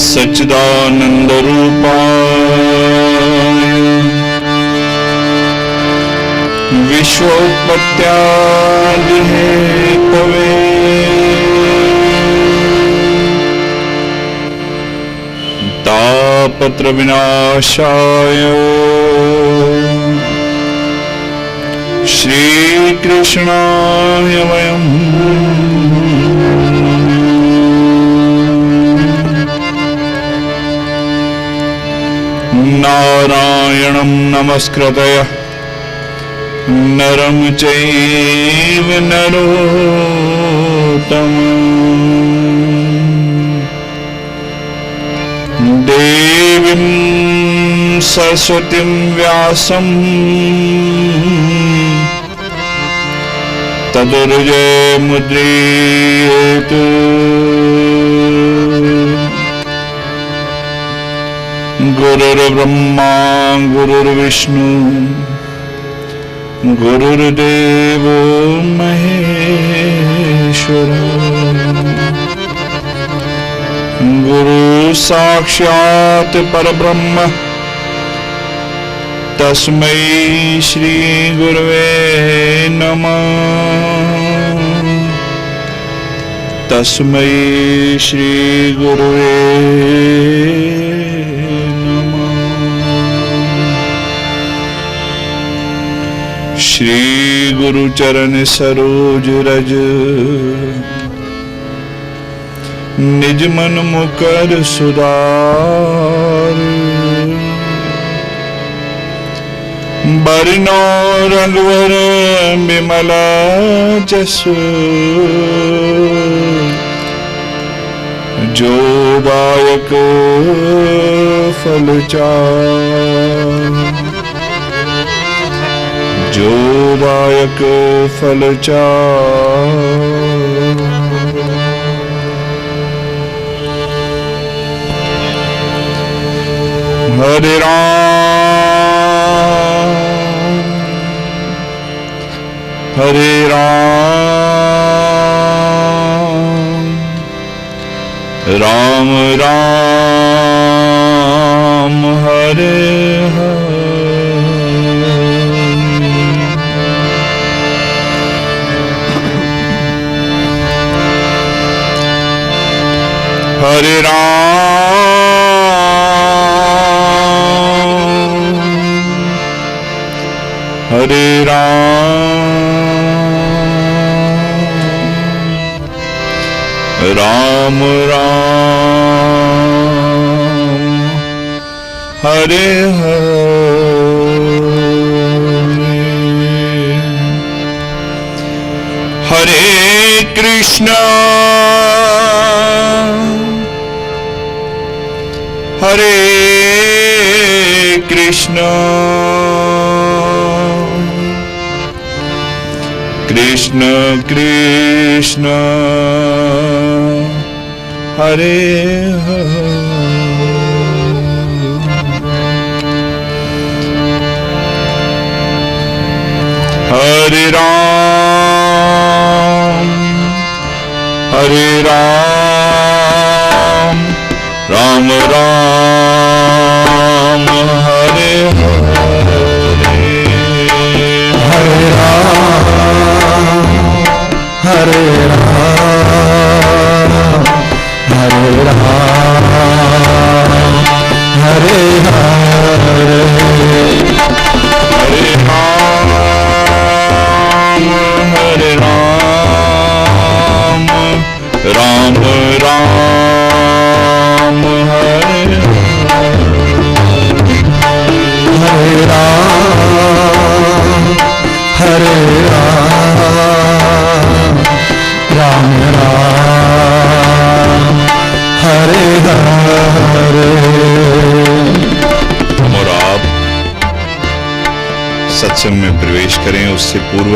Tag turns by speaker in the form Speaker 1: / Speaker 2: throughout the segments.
Speaker 1: सच्चिदानंद रूपाय विश्वोत्पत्त्यादि Hathaway तापत्र विनाशाय श्रीकृष्णाय वयम् नारायणं नमस्कृत्य नरं चैव नरोत्तमं देवीं सरस्वतीं व्यासं तदुर्जयमुद्रीयेत् गुरुर्ब्रह्मा गुरुर्विष्णु गुरुर्देवो महेश्वर गुरु साक्षात् परब्रह्म तस्मै श्री गुरवे नमः तस्मै श्री गुरवे श्री गुरु चरण सरोज रज निज मन मुकर सुधार बरनो रंगवर बिमला जसु जो दायक फल चार जो दायक फल चार हरे राम हरे राम राम राम हरे हरे राम हरे राम राम राम हरे हरे कृष्णा हरे कृष्णा कृष्ण कृष्ण कृष्ण हरे हरे हरे राम राम राम हरे हरे
Speaker 2: हरे राम हरे राम हरे राम हरे हरे
Speaker 1: हरे राम राम राम हरे
Speaker 2: हरे राम हरे राम राम राम हरे हरे।
Speaker 1: हम और आप सत्संग में प्रवेश करें उससे पूर्व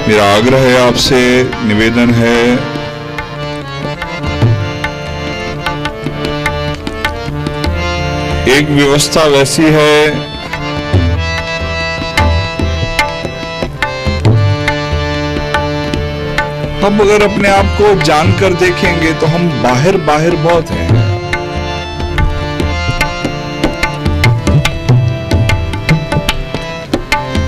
Speaker 1: मेरा आग्रह है, आपसे निवेदन है, एक व्यवस्था वैसी है हम अगर अपने आप को जानकर देखेंगे तो हम बाहर बहुत हैं।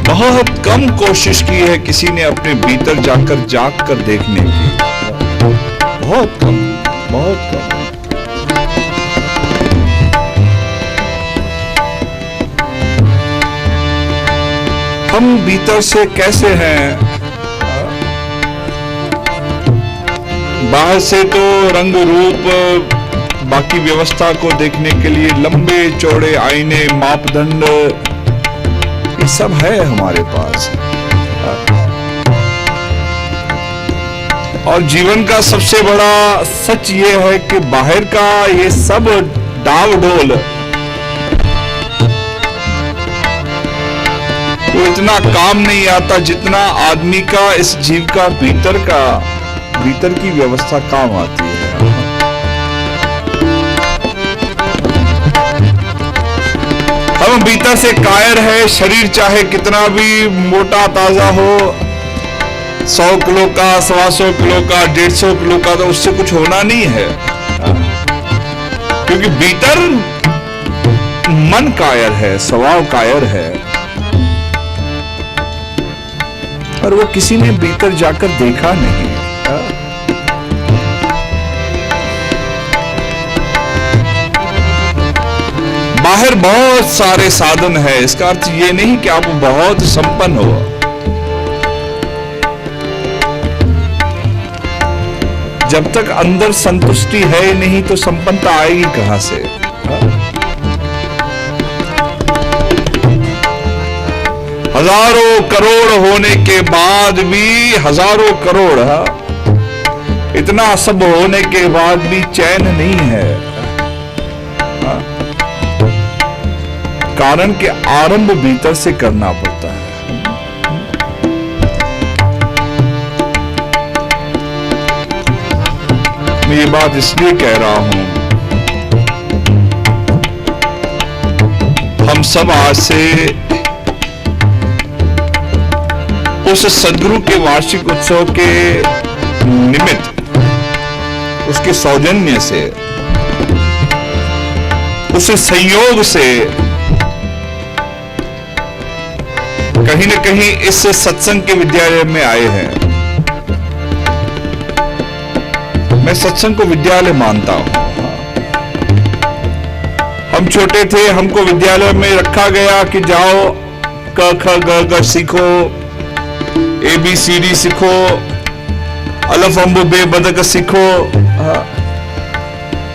Speaker 1: बहुत कम कोशिश की है किसी ने अपने भीतर जाकर जाग कर देखने की, बहुत कम। हम भीतर से कैसे हैं? बाहर से तो रंग रूप बाकी व्यवस्था को देखने के लिए लंबे चौड़े आईने, मापदंड, ये सब है हमारे पास। और जीवन का सबसे बड़ा सच ये है कि बाहर का ये सब डावडोल वो इतना काम नहीं आता जितना आदमी का, इस जीव का भीतर की व्यवस्था काम आती है। हम भीतर से कायर है, शरीर चाहे कितना भी मोटा ताजा हो, 100 किलो का, 125 किलो का, 150 किलो का, तो उससे कुछ होना नहीं है, क्योंकि भीतर मन कायर है, स्वभाव कायर है, और वो किसी ने भीतर जाकर देखा नहीं। बाहर बहुत सारे साधन है, इसका अर्थ ये नहीं कि आप बहुत संपन्न हो। जब तक अंदर संतुष्टि है नहीं तो संपन्नता आएगी कहां से? हजारों करोड़ होने के बाद भी, हजारों करोड़, इतना सब होने के बाद भी चैन नहीं है। कारण कि आरंभ भीतर से करना पड़ता है। मैं ये बात इसलिए कह रहा हूं, हम सब आज से उस सद्गुरु के वार्षिक उत्सव के निमित्त, उसके सौजन्य से, उस संयोग से कहीं न कहीं इस सत्संग के विद्यालय में आए हैं। मैं सत्संग को विद्यालय मानता हूं। हम छोटे थे, हमको विद्यालय में रखा गया कि जाओ क ख ग घ सीखो, ABCD सीखो, अलफ अम्ब बे बदक सीखो।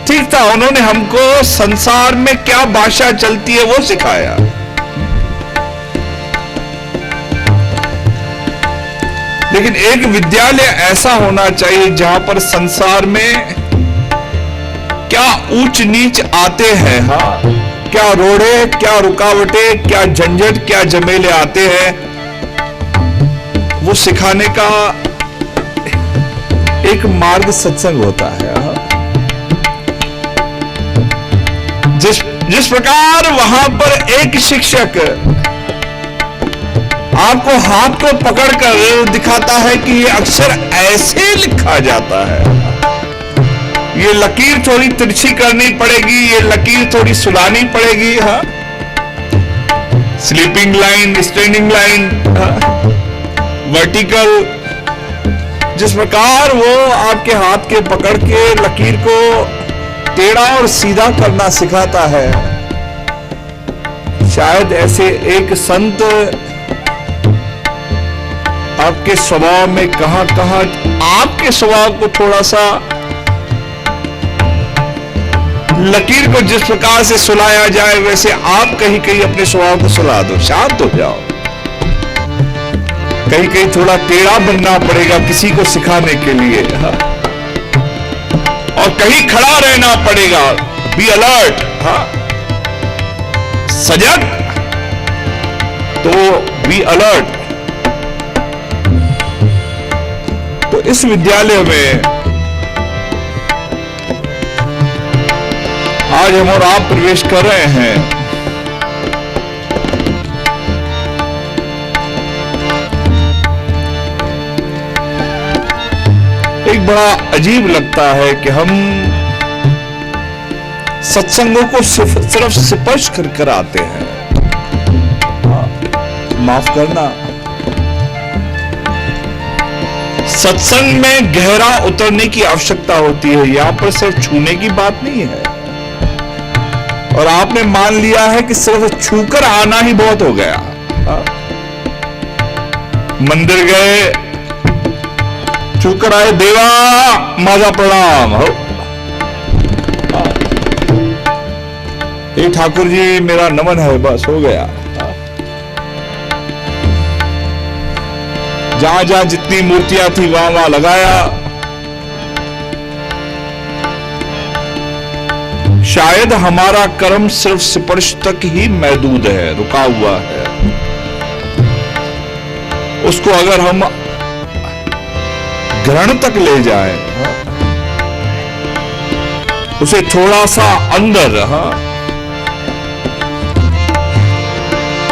Speaker 1: ठीक था, उन्होंने हमको संसार में क्या भाषा चलती है वो सिखाया। लेकिन एक विद्यालय ऐसा होना चाहिए जहां पर संसार में क्या ऊंच नीच आते हैं, क्या रोड़े, क्या रुकावटें, क्या झंझट, क्या झमेले आते हैं, वो सिखाने का एक मार्ग सत्संग होता है। जिस प्रकार वहां पर एक शिक्षक आपको हाथ को पकड़कर दिखाता है कि ये अक्षर ऐसे लिखा जाता है, ये लकीर थोड़ी तिरछी करनी पड़ेगी, ये लकीर थोड़ी सुलानी पड़ेगी, हाँ, sleeping line, standing line, vertical, जिस प्रकार वो आपके हाथ के पकड़ के लकीर को टेढ़ा और सीधा करना सिखाता है, शायद ऐसे एक संत आपके स्वभाव में कहां आपके स्वभाव को थोड़ा सा लकीर को जिस प्रकार से सुलाया जाए वैसे आप कहीं अपने स्वभाव को सुला दो, शांत हो जाओ। कहीं थोड़ा टेढ़ा बनना पड़ेगा किसी को सिखाने के लिए, हाँ? और कहीं खड़ा रहना पड़ेगा, बी अलर्ट, हाँ? सजग तो बी अलर्ट। तो इस विद्यालय में आज हम और आप प्रवेश कर रहे हैं। एक बड़ा अजीब लगता है कि हम सत्संगों को सिर्फ स्पर्श कर आते हैं। माफ करना, सत्संग में गहरा उतरने की आवश्यकता होती है, यहां पर सिर्फ छूने की बात नहीं है। और आपने मान लिया है कि सिर्फ छूकर आना ही बहुत हो गया। मंदिर गए, छूकर आए, देवा माजा प्रणाम हो, ये ठाकुर जी मेरा नमन है, बस हो गया। जहां जहां जितनी मूर्तियां थी वहां वहां लगाया। शायद हमारा कर्म सिर्फ स्पर्श तक ही महदूद है, रुका हुआ है। उसको अगर हम ग्रहण तक ले जाएं, उसे थोड़ा सा अंदर,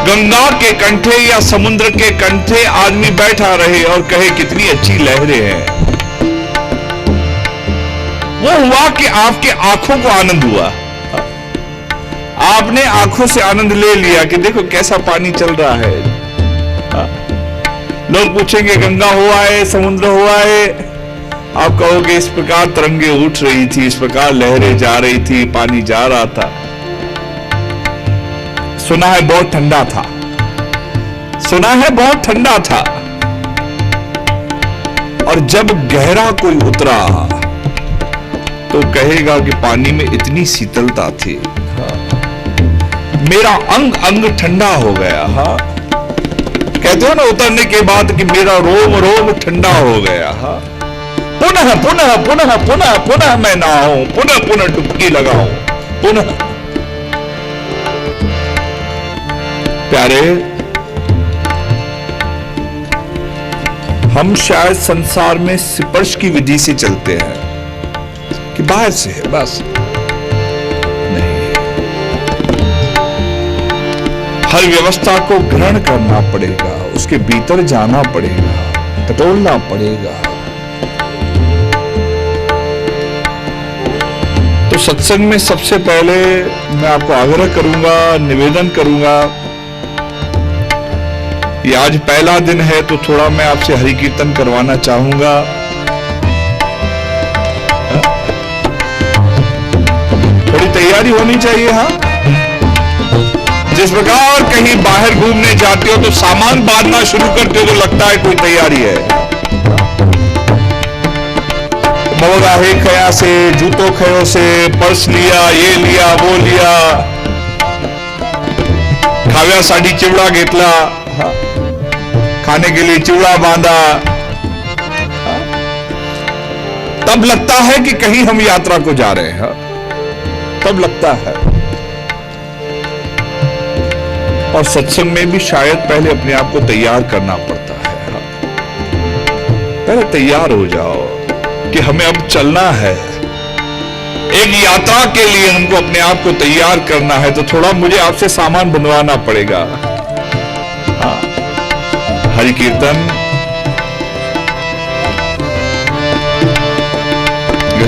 Speaker 1: गंगा के कंठे या समुद्र के कंठे आदमी बैठा रहे और कहे कितनी अच्छी लहरें हैं, वो हुआ कि आपके आंखों को आनंद हुआ। आपने आंखों से आनंद ले लिया कि देखो कैसा पानी चल रहा है। लोग पूछेंगे गंगा हुआ है, समुद्र हुआ है, आप कहोगे इस प्रकार तरंगे उठ रही थी, इस प्रकार लहरें जा रही थी, पानी जा रहा था। सुना है बहुत ठंडा था, सुना है बहुत ठंडा था। और जब गहरा कोई उतरा तो कहेगा कि पानी में इतनी शीतलता थी, मेरा अंग अंग ठंडा हो गया। हाँ, कहते हो ना उतरने के बाद कि मेरा रोम रोम ठंडा हो गया। हाँ, पुनः पुनः पुनः पुनः पुनः मैं नहाऊं, पुनः पुनः डुबकी लगाऊं, पुनः। प्यारे, हम शायद संसार में स्पर्श की विधि से चलते हैं कि बाहर से है बस, नहीं। हर व्यवस्था को ग्रहण करना पड़ेगा, उसके भीतर जाना पड़ेगा, टटोलना पड़ेगा। तो सत्संग में सबसे पहले मैं आपको आग्रह करूंगा, निवेदन करूंगा, ये आज पहला दिन है तो थोड़ा मैं आपसे हरि कीर्तन करवाना चाहूंगा। थोड़ी तैयारी होनी चाहिए। हाँ, जिस प्रकार कहीं बाहर घूमने जाते हो तो सामान बांधना शुरू करते हो तो लगता है कोई तैयारी है। मोगा हे खया से, जूतो खयो से, पर्स लिया, ये लिया, वो लिया, खाव्यासाठी चिवडा घेतला, खाने के लिए चिवड़ा बांधा, तब लगता है कि कहीं हम यात्रा को जा रहे हैं। तब लगता है और सत्संग में भी शायद पहले अपने आप को तैयार करना पड़ता है। पहले तैयार हो जाओ कि हमें अब चलना है, एक यात्रा के लिए हमको अपने आप को तैयार करना है, तो थोड़ा मुझे आपसे सामान बनवाना पड़ेगा। हाँ, हरि कीर्तन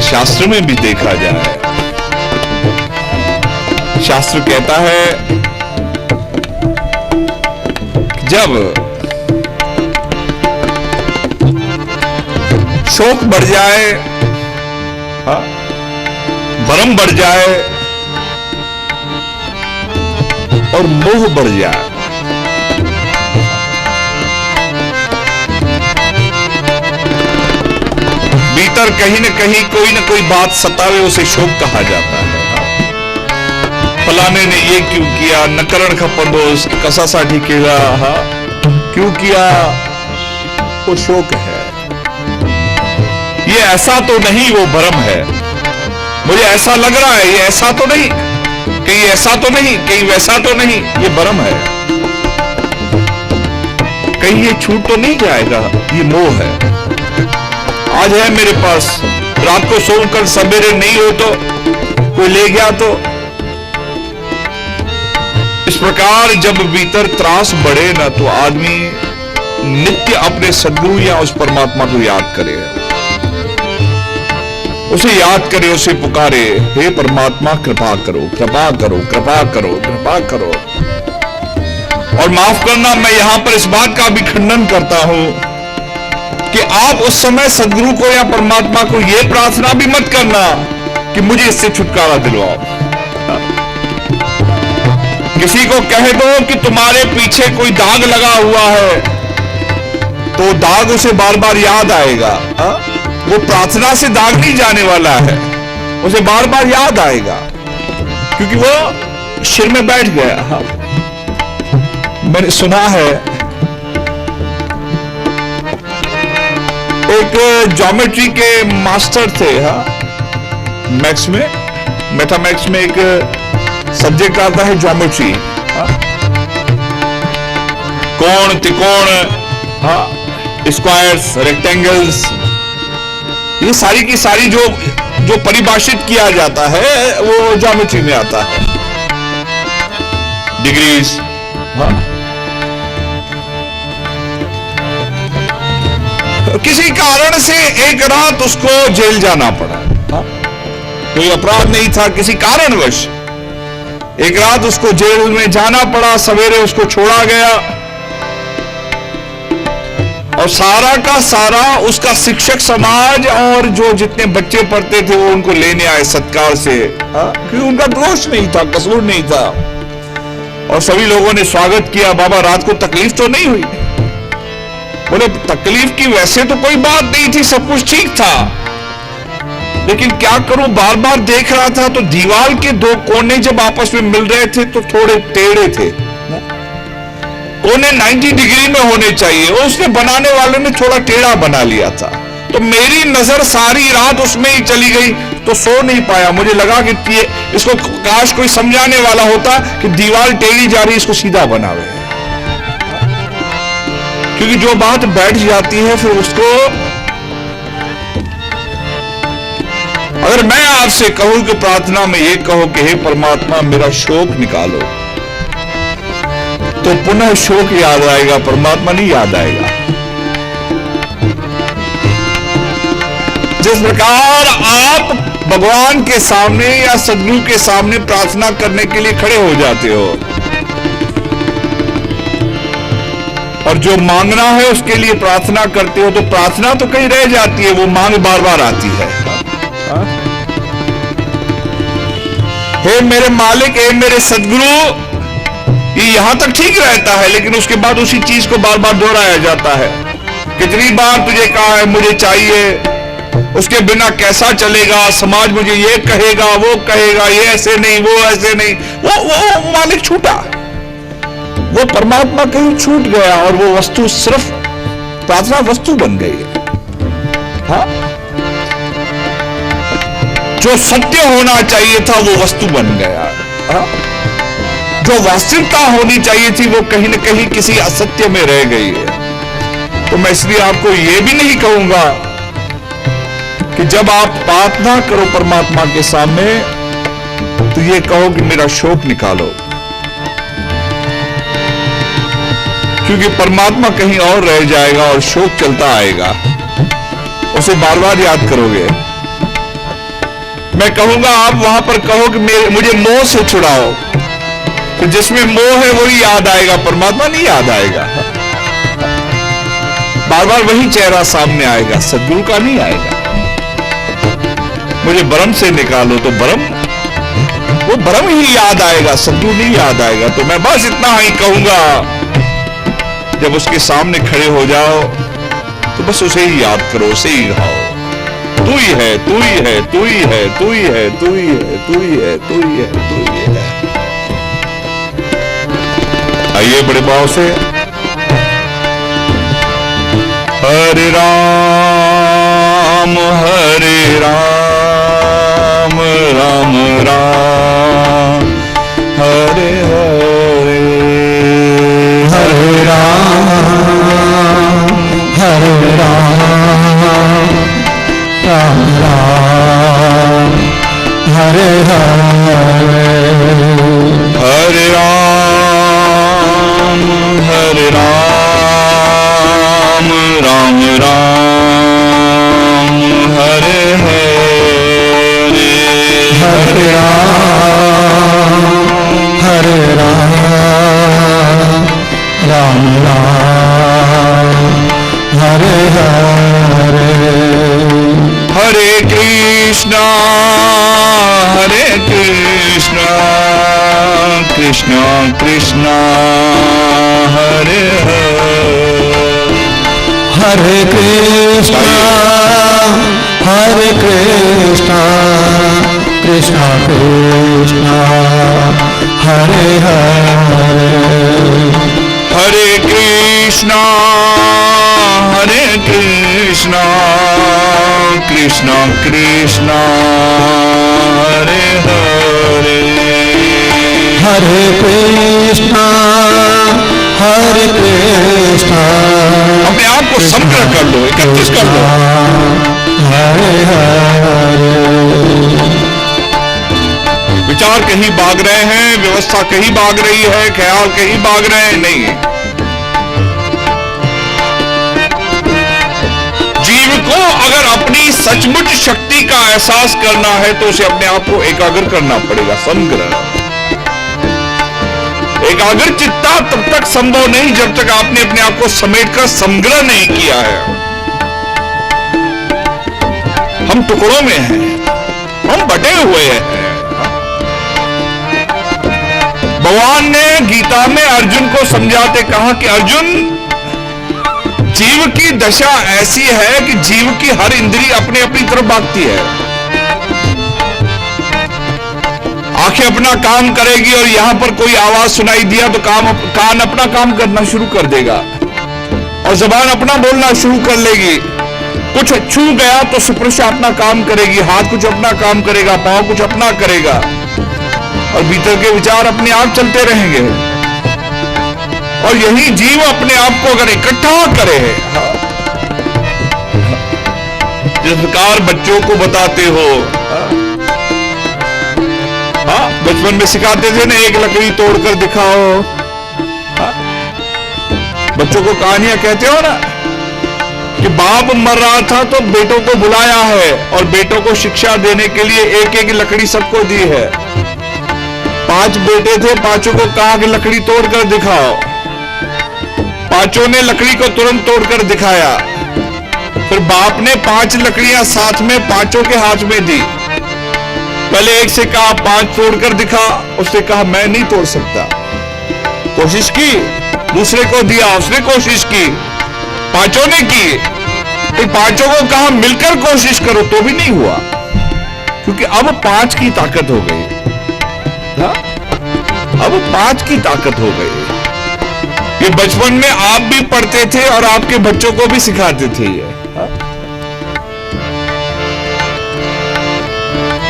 Speaker 1: शास्त्र में भी देखा जाए, शास्त्र कहता है जब शोक बढ़ जाए, भ्रम बढ़ जाए और मोह बढ़ जाए, भीतर कहीं न कहीं कोई न कोई बात सतावे, उसे शोक कहा जाता है। फलाने ने ये क्यों किया, नकरण खपंदोस कसासाठी केला, क्यों किया, वो शोक है। ये ऐसा तो नहीं, वो भ्रम है। मुझे ऐसा लग रहा है, ये ऐसा तो नहीं, कहीं ऐसा तो नहीं, कहीं वैसा तो नहीं, ये भ्रम है। कहीं ये छूट तो नहीं जाएगा, ये मोह है। आज है मेरे पास, रात को सोकर सवेरे नहीं हो तो कोई ले गया तो। इस प्रकार जब भीतर त्रास बढ़े ना, तो आदमी नित्य अपने सद्गुरु या उस परमात्मा को याद करे, उसे याद करे, उसे पुकारे, हे परमात्मा कृपा करो, कृपा करो, कृपा करो, कृपा करो। और माफ करना, मैं यहां पर इस बात का भी खंडन करता हूं कि आप उस समय सद्गुरु को या परमात्मा को यह प्रार्थना भी मत करना कि मुझे इससे छुटकारा दिलवाओ। किसी को कह दो कि तुम्हारे पीछे कोई दाग लगा हुआ है, तो दाग उसे बार बार याद आएगा। वो प्रार्थना से दाग नहीं जाने वाला है, उसे बार बार याद आएगा, क्योंकि वो सिर में बैठ गया। मैंने सुना है एक ज्योमेट्री के मास्टर थे, मैथ्स में, मैथमेटिक्स में एक सब्जेक्ट आता है ज्योमेट्री, कोण, त्रिकोण, स्क्वायर्स, रेक्टेंगल्स, ये सारी की सारी जो परिभाषित किया जाता है वो ज्योमेट्री में आता है। डिग्रीज, किसी कारण से एक रात उसको जेल जाना पड़ा। कोई अपराध नहीं था, किसी कारणवश एक रात उसको जेल में जाना पड़ा। सवेरे उसको छोड़ा गया और सारा का सारा उसका शिक्षक समाज और जो जितने बच्चे पढ़ते थे वो उनको लेने आए सत्कार से, क्योंकि उनका दोष नहीं था, कसूर नहीं था। और सभी लोगों ने स्वागत किया। बाबा, रात को तकलीफ तो नहीं हुई? बोले, तकलीफ की वैसे तो कोई बात नहीं थी, सब कुछ ठीक था, लेकिन क्या करूं, बार बार देख रहा था तो दीवार के दो कोने जब आपस में मिल रहे थे तो थोड़े टेढ़े थे। कोने 90 डिग्री में होने चाहिए, उसने बनाने वाले ने थोड़ा टेढ़ा बना लिया था। तो मेरी नजर सारी रात उसमें ही चली गई, तो सो नहीं पाया। मुझे लगा कि इसको काश कोई समझाने वाला होता कि दीवार टेढ़ी जा रही, इसको सीधा बनावे। क्योंकि जो बात बैठ जाती है फिर उसको, अगर मैं आपसे कहूं कि प्रार्थना में ये कहो कि हे परमात्मा मेरा शोक निकालो, तो पुनः शोक याद आएगा, परमात्मा नहीं याद आएगा। जिस प्रकार आप भगवान के सामने या सद्गुरु के सामने प्रार्थना करने के लिए खड़े हो जाते हो और जो मांगना है उसके लिए प्रार्थना करते हो, तो प्रार्थना तो कहीं रह जाती है, वो मांग बार बार आती है। हे मेरे मालिक, हे मेरे सद्गुरु, ये यहां तक ठीक रहता है, लेकिन उसके बाद उसी चीज को बार बार दोहराया जाता है। कितनी बार तुझे कहा है मुझे चाहिए, उसके बिना कैसा चलेगा, समाज मुझे ये कहेगा, वो कहेगा, ये ऐसे नहीं, वो ऐसे नहीं। वो मालिक छूटा, वो परमात्मा कहीं छूट गया और वो वस्तु सिर्फ प्रार्थना वस्तु बन गई है। हाँ, जो सत्य होना चाहिए था वो वस्तु बन गया। हाँ? जो वास्तविकता होनी चाहिए थी वो कहीं न कहीं किसी असत्य में रह गई है। तो मैं इसलिए आपको यह भी नहीं कहूंगा कि जब आप प्रार्थना करो परमात्मा के सामने तो ये कहो कि मेरा शोक निकालो, क्योंकि परमात्मा कहीं और रह जाएगा और शोक चलता आएगा, उसे बार बार याद करोगे। मैं कहूंगा आप वहां पर कहो कि मुझे मोह से छुड़ाओ, तो जिसमें मोह है वही याद आएगा, परमात्मा नहीं याद आएगा। बार बार वही चेहरा सामने आएगा, सद्गुरु का नहीं आएगा। मुझे भ्रम से निकालो तो वो भ्रम ही याद आएगा, सद्गुरु नहीं याद आएगा। तो मैं बस इतना ही कहूंगा, जब उसके सामने खड़े हो जाओ तो बस उसे ही याद करो, उसे ही गाओ, तू ही है, तू ही है, तू ही है, तू ही है, तू ही है, तू ही है, तू ही है, तू ही है। आइए बड़े भाव से हरे राम राम राम हरे हरे,
Speaker 2: हरे राम राम राम हरे हरे,
Speaker 1: हरे राम राम राम हरे हरे,
Speaker 2: हरे राम राम राम हरे हरे,
Speaker 1: हरे कृष्णा कृष्णा कृष्णा हरे हरे,
Speaker 2: हरे कृष्णा कृष्णा कृष्णा हरे हरे,
Speaker 1: हरे कृष्णा कृष्णा कृष्णा हरे हरे,
Speaker 2: हरे कृष्णा
Speaker 1: अपने आप को संग्रह कर लो, इकट्ठित कर लो।
Speaker 2: हरे हरे,
Speaker 1: विचार कहीं भाग रहे हैं, व्यवस्था कहीं भाग रही है, ख्याल कहीं भाग रहे हैं, नहीं। जीव को अगर अपनी सचमुच शक्ति का एहसास करना है तो उसे अपने आप को एकाग्र करना पड़ेगा, संग्रह। एकाग्र चित्ता तब तक संभव नहीं जब तक आपने अपने आप को समेटकर संग्रह नहीं किया है। हम टुकड़ों में हैं, हम बटे हुए हैं। भगवान ने गीता में अर्जुन को समझाते कहा कि अर्जुन, जीव की दशा ऐसी है कि जीव की हर इंद्रिय अपनी अपनी तरफ भागती है। आंखें अपना काम करेगी और यहां पर कोई आवाज सुनाई दिया तो कान अपना काम करना शुरू कर देगा और जुबान अपना बोलना शुरू कर लेगी। कुछ छू गया तो स्पर्श अपना काम करेगी, हाथ कुछ अपना काम करेगा, पांव कुछ अपना करेगा और भीतर के विचार अपने आप चलते रहेंगे। और यही जीव अपने आप को अगर इकट्ठा करे, जिस प्रकार बच्चों को बताते हो, बचपन में सिखाते थे ना, एक लकड़ी तोड़कर दिखाओ। बच्चों को कहानियां कहते हो ना कि बाप मर रहा था तो बेटों को बुलाया है और बेटों को शिक्षा देने के लिए एक एक लकड़ी सबको दी है। 5 बेटे थे, पांचों को कहा कि लकड़ी तोड़कर दिखाओ। पांचों ने लकड़ी को तुरंत तोड़कर दिखाया। फिर बाप ने 5 लकड़ियां साथ में पांचों के हाथ में दी। पहले एक से कहा 5 तोड़कर दिखा, उसने कहा मैं नहीं तोड़ सकता। कोशिश की, दूसरे को दिया, उसने कोशिश की, पांचों ने की। फिर पांचों को कहा मिलकर कोशिश करो, तो भी नहीं हुआ, क्योंकि अब 5 की ताकत हो गई। अब 5 की ताकत हो गई। ये बचपन में आप भी पढ़ते थे और आपके बच्चों को भी सिखाते थे।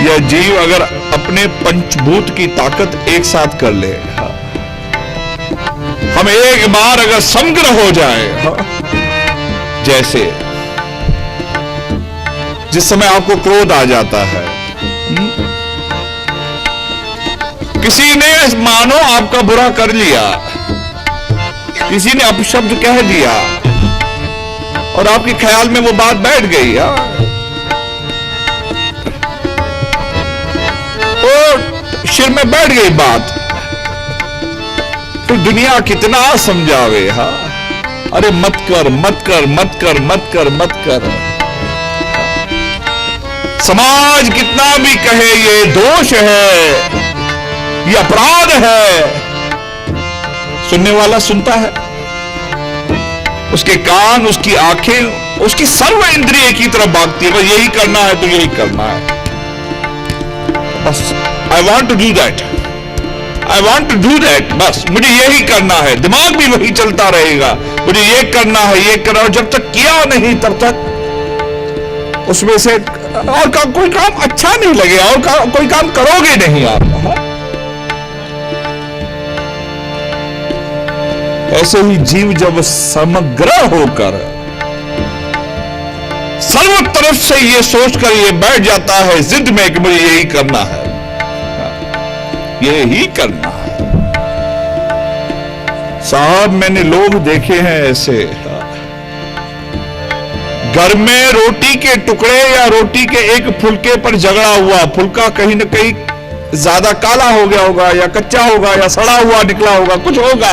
Speaker 1: यह जीव अगर अपने पंचभूत की ताकत एक साथ कर ले, हम एक बार अगर समग्र हो जाए, जैसे जिस समय आपको क्रोध आ जाता है, किसी ने मानो आपका बुरा कर लिया, किसी ने अपशब्द कह दिया और आपके ख्याल में वो बात बैठ गई, और सिर में बैठ गई बात, फिर दुनिया कितना समझावे, अरे मत कर मत कर मत कर मत कर मत कर। समाज कितना भी कहे ये दोष है, ये अपराध है, सुनने वाला सुनता है, उसके कान, उसकी आंखें, उसकी सर्व इंद्रिय की तरफ भागती है, बस यही करना है तो यही करना है, बस I want to do that, I want to do that, बस मुझे यही करना है, दिमाग भी वही चलता रहेगा, मुझे ये करना है, ये करना है, जब तक किया नहीं तब तक उसमें से और कोई काम अच्छा नहीं लगे, और कोई काम करोगे नहीं आप। ऐसे ही जीव जब समग्र होकर सर्व तरफ से ये सोचकर ये बैठ जाता है जिद में कि मुझे यही करना है, यही करना है। साहब मैंने लोग देखे हैं ऐसे, घर में रोटी के टुकड़े या रोटी के एक फुलके पर झगड़ा हुआ, फुलका कहीं ना कहीं ज्यादा काला हो गया होगा या कच्चा होगा या सड़ा हुआ निकला होगा, कुछ होगा,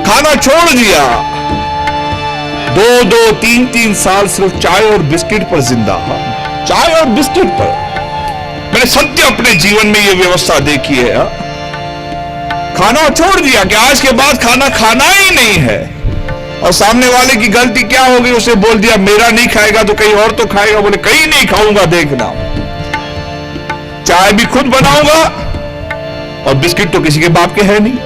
Speaker 1: खाना छोड़ दिया, 2-2, 3-3 साल सिर्फ चाय और बिस्किट पर जिंदा, चाय और बिस्किट पर। मैंने सत्य अपने जीवन में यह व्यवस्था देखी है, खाना छोड़ दिया कि आज के बाद खाना खाना ही नहीं है, और सामने वाले की गलती क्या हो गई, उसे बोल दिया मेरा नहीं खाएगा तो कहीं और तो खाएगा, बोले कहीं नहीं खाऊंगा, देखना चाय भी खुद बनाऊंगा और बिस्किट तो किसी के बाप के है नहीं,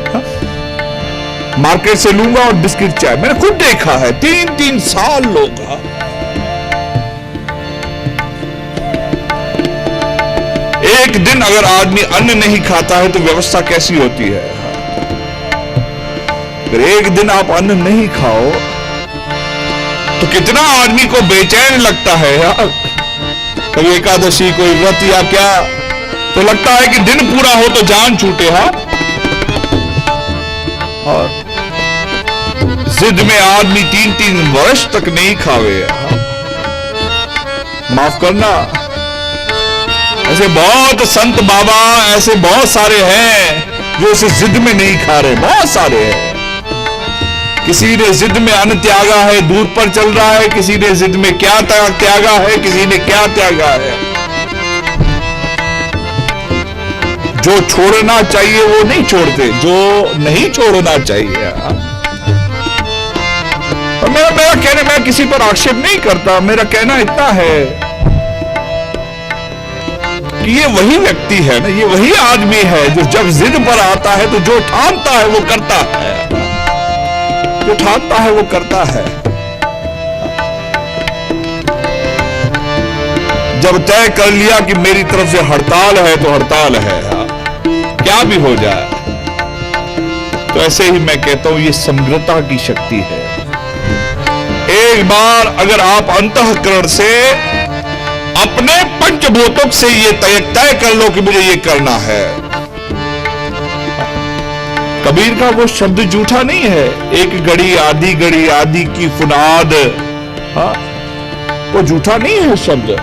Speaker 1: मार्केट से लूंगा और बिस्किट चाय। मैंने खुद देखा है, 3-3 साल लोग। एक दिन अगर आदमी अन्न नहीं खाता है तो व्यवस्था कैसी होती है। अगर एक दिन आप अन्न नहीं खाओ तो कितना आदमी को बेचैन लगता है यार। कभी एकादशी, कोई व्रत या क्या, तो लगता है कि दिन पूरा हो तो जान छूटे। और जिद में आदमी 3-3 वर्ष तक नहीं खावे। माफ करना, ऐसे बहुत संत बाबा, ऐसे बहुत सारे हैं जो इस जिद में नहीं खा रहे, बहुत सारे हैं। किसी ने जिद में अन्न त्यागा है, दूध पर चल रहा है, किसी ने जिद में क्या त्यागा है, किसी ने क्या त्यागा है। जो छोड़ना चाहिए वो नहीं छोड़ते, जो नहीं छोड़ना चाहिए। और मेरा कहना, मैं किसी पर आक्षेप नहीं करता, मेरा कहना इतना है कि ये वही व्यक्ति है ना, ये वही आदमी है जो जब जिद पर आता है तो जो ठानता है वो करता है, जो ठानता है वो करता है। जब तय कर लिया कि मेरी तरफ से हड़ताल है तो हड़ताल है, क्या भी हो जाए। तो ऐसे ही मैं कहता हूं ये समग्रता की शक्ति है। एक बार अगर आप अंतःकरण से अपने पंचभूतों से ये तय कर लो कि मुझे ये करना है। कबीर का वो शब्द झूठा नहीं है, एक घड़ी आधी की फुनाद, वो झूठा नहीं है शब्द।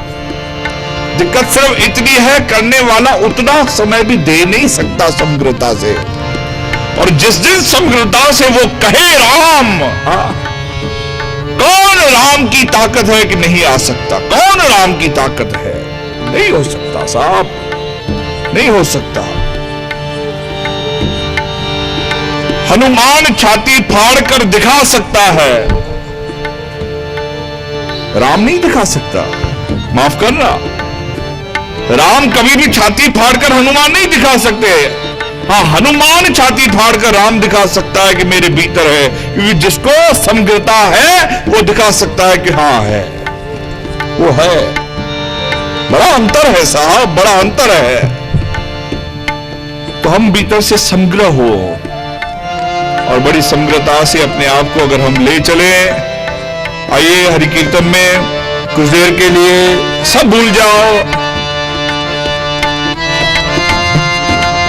Speaker 1: दिक्कत सिर्फ इतनी है, करने वाला उतना समय भी दे नहीं सकता समग्रता से। और जिस दिन समग्रता से वो कहे राम, कौन राम की ताकत है कि नहीं आ सकता? कौन राम की ताकत है? नहीं हो सकता साहब, नहीं हो सकता। हनुमान छाती फाड़कर दिखा सकता है, राम नहीं दिखा सकता। माफ करना, राम कभी भी छाती फाड़कर हनुमान नहीं दिखा सकते। हाँ, हनुमान छाती फाड़कर राम दिखा सकता है कि मेरे भीतर है, क्योंकि जिसको समग्रता है वो दिखा सकता है कि हाँ है, वो है। बड़ा अंतर है साहब, बड़ा अंतर है। तो हम भीतर से समग्र हो, और बड़ी समग्रता से अपने आप को अगर हम ले चले। आइए हरि कीर्तन में कुछ देर के लिए सब भूल जाओ,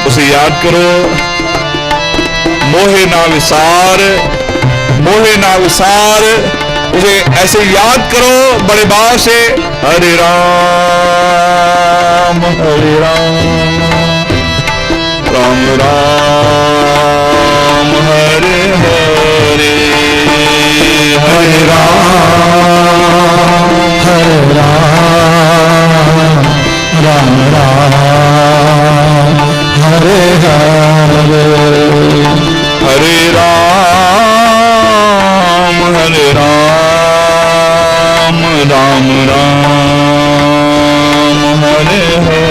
Speaker 1: उसे याद करो। मोहे ना विसार, मोहे ना विसार, उसे ऐसे याद करो बड़े भाव से। हरे राम राम राम हरे हरे, हरे
Speaker 2: राम राम राम हरे हरे,
Speaker 1: हरे राम राम राम हरे हरे,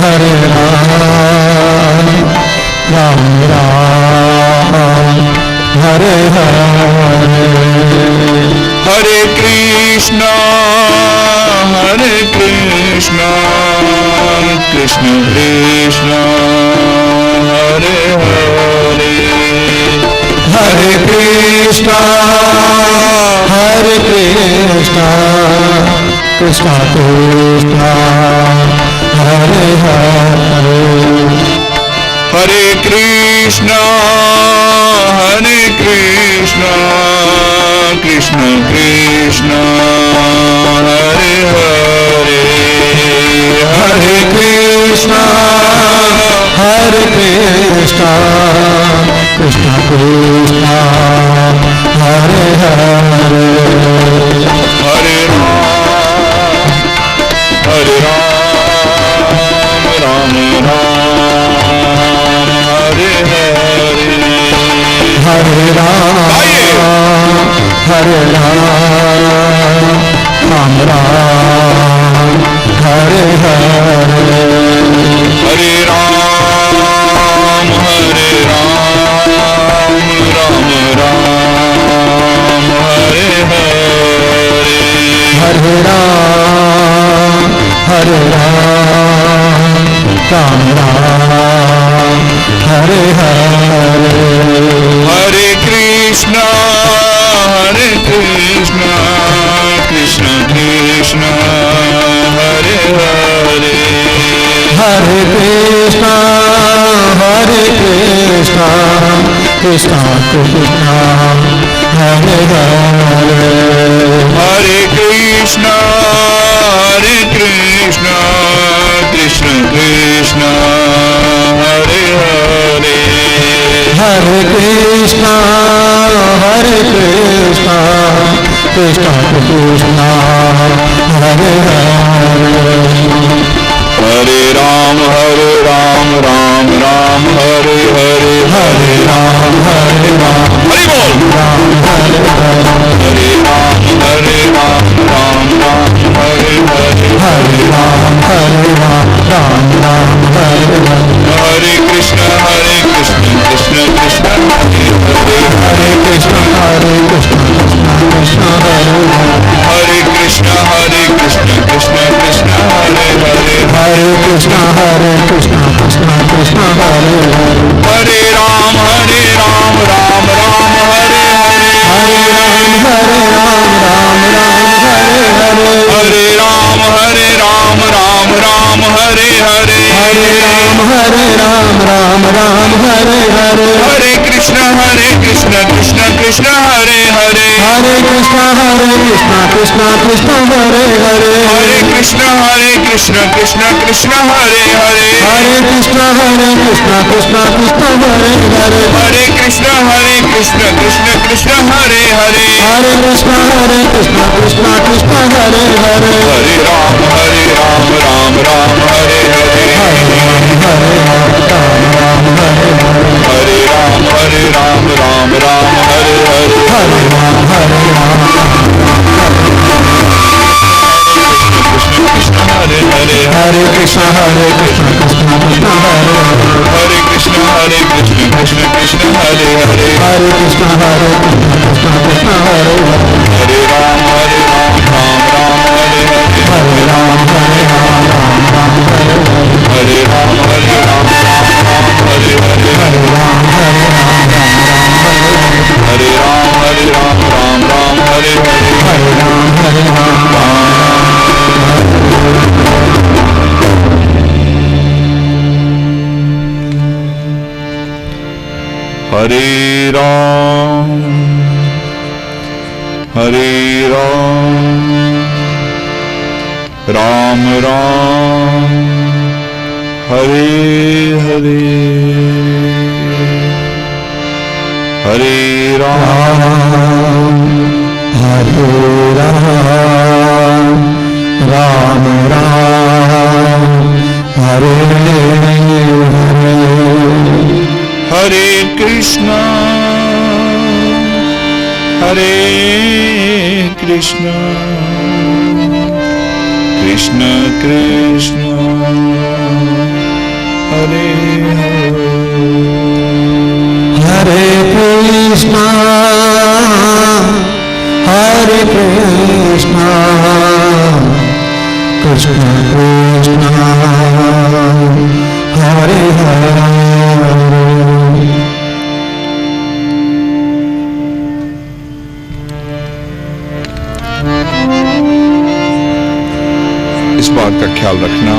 Speaker 2: हरे राम राम राम हरे हरे,
Speaker 1: हरे कृष्णा कृष्ण कृष्ण हरे हरे,
Speaker 2: हरे कृष्णा कृष्ण कृष्ण हरे हरे,
Speaker 1: हरे कृष्णा कृष्ण कृष्ण हरे हरे,
Speaker 2: हरे कृष्णा कृष्ण कृष्ण हरे हरे,
Speaker 1: हरे राम हरे हरे,
Speaker 2: हरे राम राम हरे हरे,
Speaker 1: हरे राम राम हरे हरे,
Speaker 2: हरे राम राम हरे हरे,
Speaker 1: हरे कृष्णा कृष्ण कृष्ण हरे हरे,
Speaker 2: हरे कृष्णा कृष्ण कृष्ण हरे हरे,
Speaker 1: हरे कृष्णा कृष्ण कृष्ण हरे हरे,
Speaker 2: हरे कृष्णा कृष्ण कृष्ण हरे हरे,
Speaker 1: हरे राम राम हरे हरे,
Speaker 2: हरे राम
Speaker 1: हरि बोल,
Speaker 2: हरे
Speaker 1: हरे राम राम हरे हरे,
Speaker 2: हरे राम राम हरे हरे,
Speaker 1: हरे कृष्ण कृष्ण कृष्ण हरे हरे,
Speaker 2: हरे कृष्ण कृष्ण कृष्ण हरे हरे,
Speaker 1: हरे कृष्ण कृष्ण कृष्ण हरे हरे,
Speaker 2: हरे कृष्ण कृष्ण कृष्ण हरे हरे,
Speaker 1: हरे राम हरे
Speaker 2: राम हरे हरे,
Speaker 1: हरे कृष्ण कृष्ण कृष्ण हरे हरे,
Speaker 2: हरे कृष्ण कृष्ण कृष्ण हरे हरे,
Speaker 1: हरे कृष्ण कृष्ण कृष्ण हरे हरे,
Speaker 2: हरे कृष्ण कृष्ण कृष्ण हरे हरे,
Speaker 1: हरे कृष्ण कृष्ण कृष्ण हरे हरे,
Speaker 2: हरे कृष्ण कृष्ण कृष्ण हरे हरे,
Speaker 1: हरे राम हरे हरे,
Speaker 2: हरे राम हरे
Speaker 1: राम हरे हरे,
Speaker 2: हरे राम
Speaker 1: कृष्ण हरे हरे,
Speaker 2: हरे कृष्ण कृष्ण कृष्ण हरे हरे,
Speaker 1: हरे कृष्ण कृष्ण कृष्ण हरे हरे,
Speaker 2: हरे कृष्ण कृष्ण कृष्ण हरे हरे,
Speaker 1: हरे राम राम हरे हरे,
Speaker 2: हरे राम
Speaker 1: हरे राम हरे राम राम राम हरे हरे हरे राम
Speaker 2: हरे राम राम राम हरे हरे
Speaker 1: हरे कृष्णा हरे कृष्णा कृष्ण कृष्ण हरे
Speaker 2: हरे कृष्णा हरे कृष्णा कृष्ण कृष्ण हरे हरे।
Speaker 1: इस बात का ख्याल रखना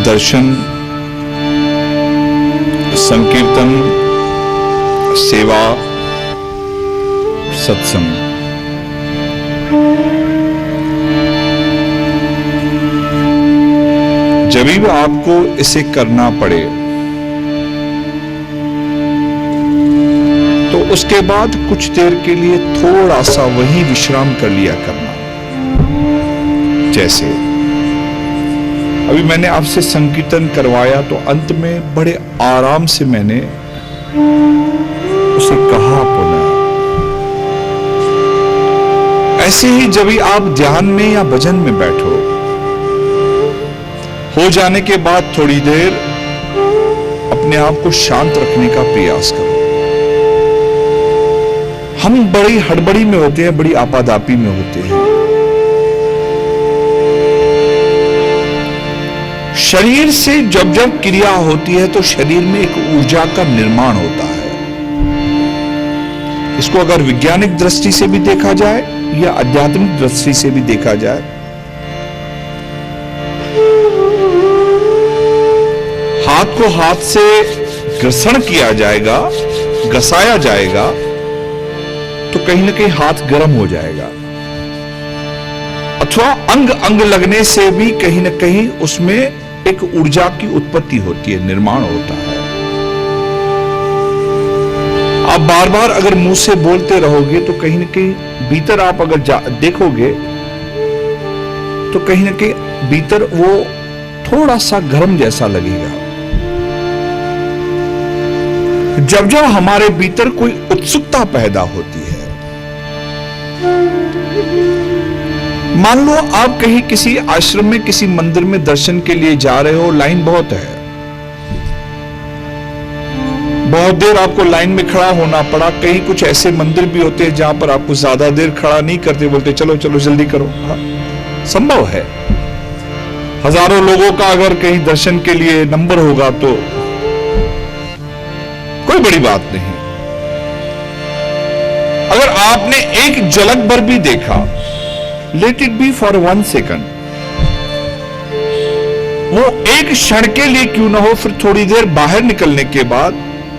Speaker 1: दर्शन, संकीर्तन, सेवा, सत्संग जब भी आपको इसे करना पड़े तो उसके बाद कुछ देर के लिए थोड़ा सा वही विश्राम कर लिया करना। जैसे अभी मैंने आपसे संकीर्तन करवाया तो अंत में बड़े आराम से मैंने उसे कहा पुनः। ऐसे ही जब भी आप ध्यान में या भजन में बैठो, हो जाने के बाद थोड़ी देर अपने आप को शांत रखने का प्रयास करो। हम बड़ी हड़बड़ी में होते हैं, बड़ी आपाधापी में होते हैं। शरीर से जब जब क्रिया होती है तो शरीर में एक ऊर्जा का निर्माण होता है। इसको अगर वैज्ञानिक दृष्टि से भी देखा जाए या आध्यात्मिक दृष्टि से भी देखा जाए, हाथ को हाथ से घर्षण किया जाएगा, घसाया जाएगा तो कहीं ना कहीं हाथ गर्म हो जाएगा, अथवा अंग अंग लगने से भी कहीं ना कहीं उसमें एक ऊर्जा की उत्पत्ति होती है, निर्माण होता है। आप बार बार अगर मुंह से बोलते रहोगे तो कहीं ना कहीं भीतर आप अगर देखोगे तो कहीं ना कहीं भीतर वो थोड़ा सा गर्म जैसा लगेगा। जब जब हमारे भीतर कोई उत्सुकता पैदा होती है, मान लो आप कहीं किसी आश्रम में किसी मंदिर में दर्शन के लिए जा रहे हो, लाइन बहुत है, बहुत देर आपको लाइन में खड़ा होना पड़ा। कहीं कुछ ऐसे मंदिर भी होते हैं जहां पर आपको ज्यादा देर खड़ा नहीं करते, बोलते चलो चलो जल्दी करो। हाँ, संभव है। हजारों लोगों का अगर कहीं दर्शन के लिए नंबर होगा तो कोई बड़ी बात नहीं। अगर आपने एक झलक भर भी देखा, let it be for 1 second, वो एक क्षण के लिए क्यों ना हो, फिर थोड़ी देर बाहर निकलने के बाद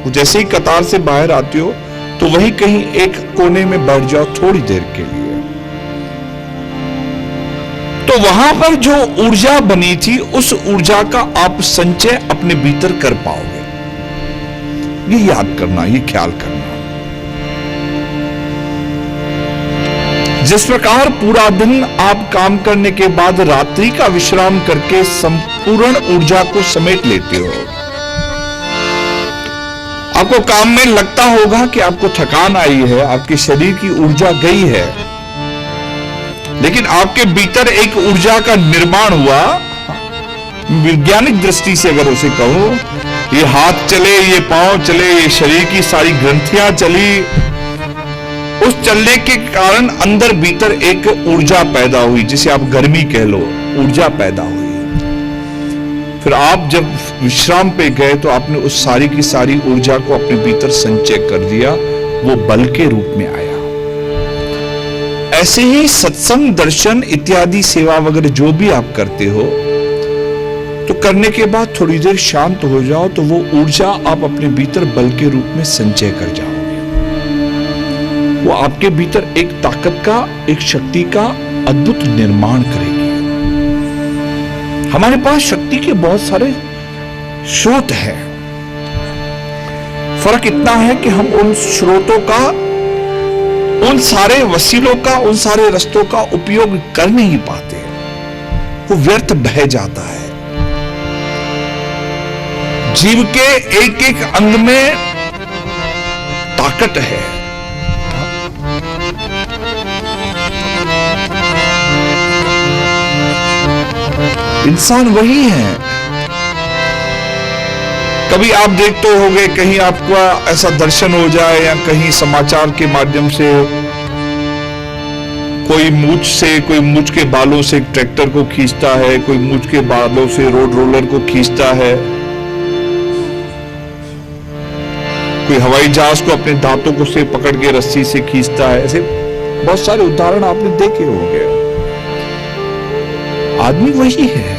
Speaker 1: जैसे ही कतार से बाहर आती हो तो वही कहीं एक कोने में बैठ जाओ थोड़ी देर के लिए, तो वहां पर जो ऊर्जा बनी थी उस ऊर्जा का आप संचय अपने भीतर कर पाओगे। ये याद करना, ये ख्याल करना। जिस प्रकार पूरा दिन आप काम करने के बाद रात्रि का विश्राम करके संपूर्ण ऊर्जा को समेट लेते हो, आपको काम में लगता होगा कि आपको थकान आई है, आपके शरीर की ऊर्जा गई है, लेकिन आपके भीतर एक ऊर्जा का निर्माण हुआ। वैज्ञानिक दृष्टि से अगर उसे कहो, ये हाथ चले, ये पांव चले, ये शरीर की सारी ग्रंथियां चली, उस चलने के कारण अंदर भीतर एक ऊर्जा पैदा हुई, जिसे आप गर्मी कह लो, ऊर्जा पैदा हुई। फिर आप जब विश्राम पे गए तो आपने उस सारी की सारी ऊर्जा को अपने भीतर संचय कर दिया, वो बल के रूप में आया। ऐसे ही सत्संग, दर्शन इत्यादि सेवा वगैरह जो भी आप करते हो, तो करने के बाद थोड़ी देर शांत हो जाओ तो वो ऊर्जा आप अपने भीतर बल के रूप में संचय कर जाओगे। वो आपके भीतर एक ताकत का, एक शक्ति का अद्भुत निर्माण करेगी। हमारे पास शक्ति के बहुत सारे स्रोत हैं। फर्क इतना है कि हम उन स्रोतों का, उन सारे वसीलों का, उन सारे रास्तों का उपयोग कर नहीं पाते, वो व्यर्थ बह जाता है। जीव के एक एक अंग में ताकत है। इंसान वही है। कभी आप देखते होंगे, कहीं आपका ऐसा दर्शन हो जाए या कहीं समाचार के माध्यम से कोई मूंछ के बालों से ट्रैक्टर को खींचता है, कोई मूंछ के बालों से रोड रोलर को खींचता है, कोई हवाई जहाज को अपने दांतों को से पकड़ के रस्सी से खींचता है। ऐसे बहुत सारे उदाहरण आपने देखे होंगे। आदमी वही है,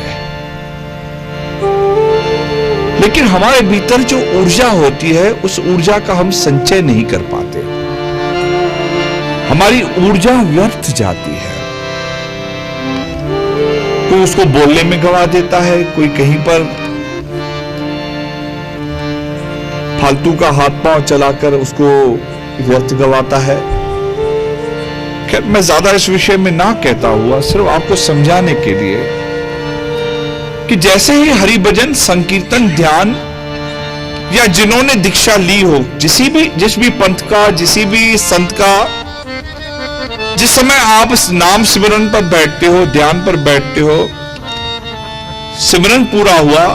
Speaker 1: लेकिन हमारे भीतर जो ऊर्जा होती है उस ऊर्जा का हम संचय नहीं कर पाते। हमारी ऊर्जा व्यर्थ जाती है। कोई उसको बोलने में गवा देता है, कोई कहीं पर फालतू का हाथ पांव चलाकर उसको व्यर्थ गवाता है। खैर, मैं ज्यादा इस विषय में ना कहता हुआ, सिर्फ आपको समझाने के लिए कि जैसे ही हरि भजन, संकीर्तन, ध्यान या जिन्होंने दीक्षा ली हो, जिस भी पंथ का, जिस भी संत का, जिस समय आप नाम सिमरन पर बैठते हो, ध्यान पर बैठते हो, सिमरन पूरा हुआ,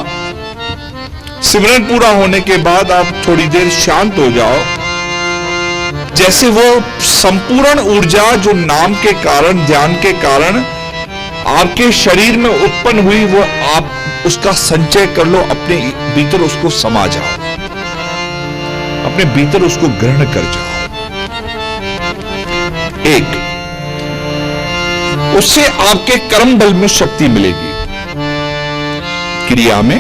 Speaker 1: सिमरन पूरा होने के बाद आप थोड़ी देर शांत हो जाओ। जैसे वो संपूर्ण ऊर्जा जो नाम के कारण, ध्यान के कारण आपके शरीर में उत्पन्न हुई, वो आप उसका संचय कर लो, अपने भीतर उसको समा जाओ, अपने भीतर उसको ग्रहण कर जाओ। एक, उससे आपके कर्म बल में शक्ति मिलेगी, क्रिया में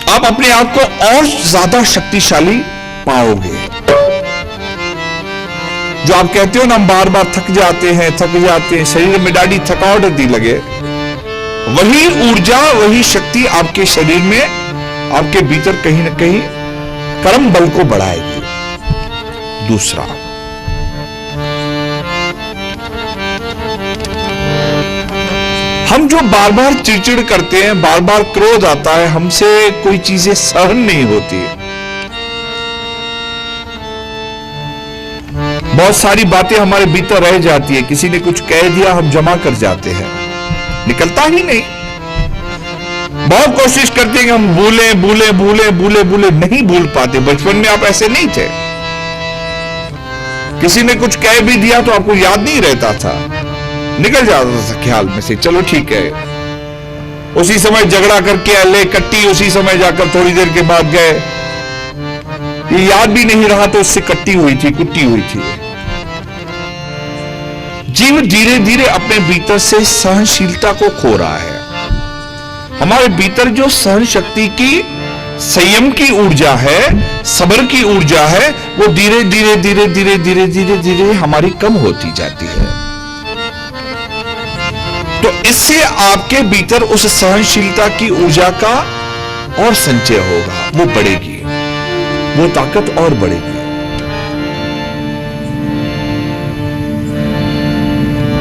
Speaker 1: आप अपने आप को और ज्यादा शक्तिशाली पाओगे। जो आप कहते हो ना, हम बार बार थक जाते हैं, शरीर में डाढ़ी थकावट दी लगे, वही ऊर्जा, वही शक्ति आपके शरीर में, आपके भीतर कहीं ना कहीं कर्म बल को बढ़ाएगी। दूसरा, हम जो बार बार चिड़चिड़ करते हैं, बार बार क्रोध आता है, हमसे कोई चीजें सहन नहीं होती, बहुत सारी बातें हमारे भीतर रह जाती है। किसी ने कुछ कह दिया, हम जमा कर जाते हैं, निकलता ही नहीं। बहुत कोशिश करते हैं कि हम भूले, नहीं भूल पाते। बचपन में आप ऐसे नहीं थे, किसी ने कुछ कह भी दिया तो आपको याद नहीं रहता था, निकल जाता था ख्याल में से, चलो ठीक है। उसी समय झगड़ा करके ले कट्टी, उसी समय जाकर थोड़ी देर के बाद गए, ये याद भी नहीं रहा तो उससे कट्टी हुई थी, कुट्टी हुई थी। जीव धीरे धीरे अपने भीतर से सहनशीलता को खो रहा है। हमारे भीतर जो सहन शक्ति की, संयम की ऊर्जा है, सब्र की ऊर्जा है, वो धीरे धीरे हमारी कम होती जाती है। तो इससे आपके भीतर उस सहनशीलता की ऊर्जा का और संचय होगा, वो बढ़ेगी, वो ताकत और बढ़ेगी।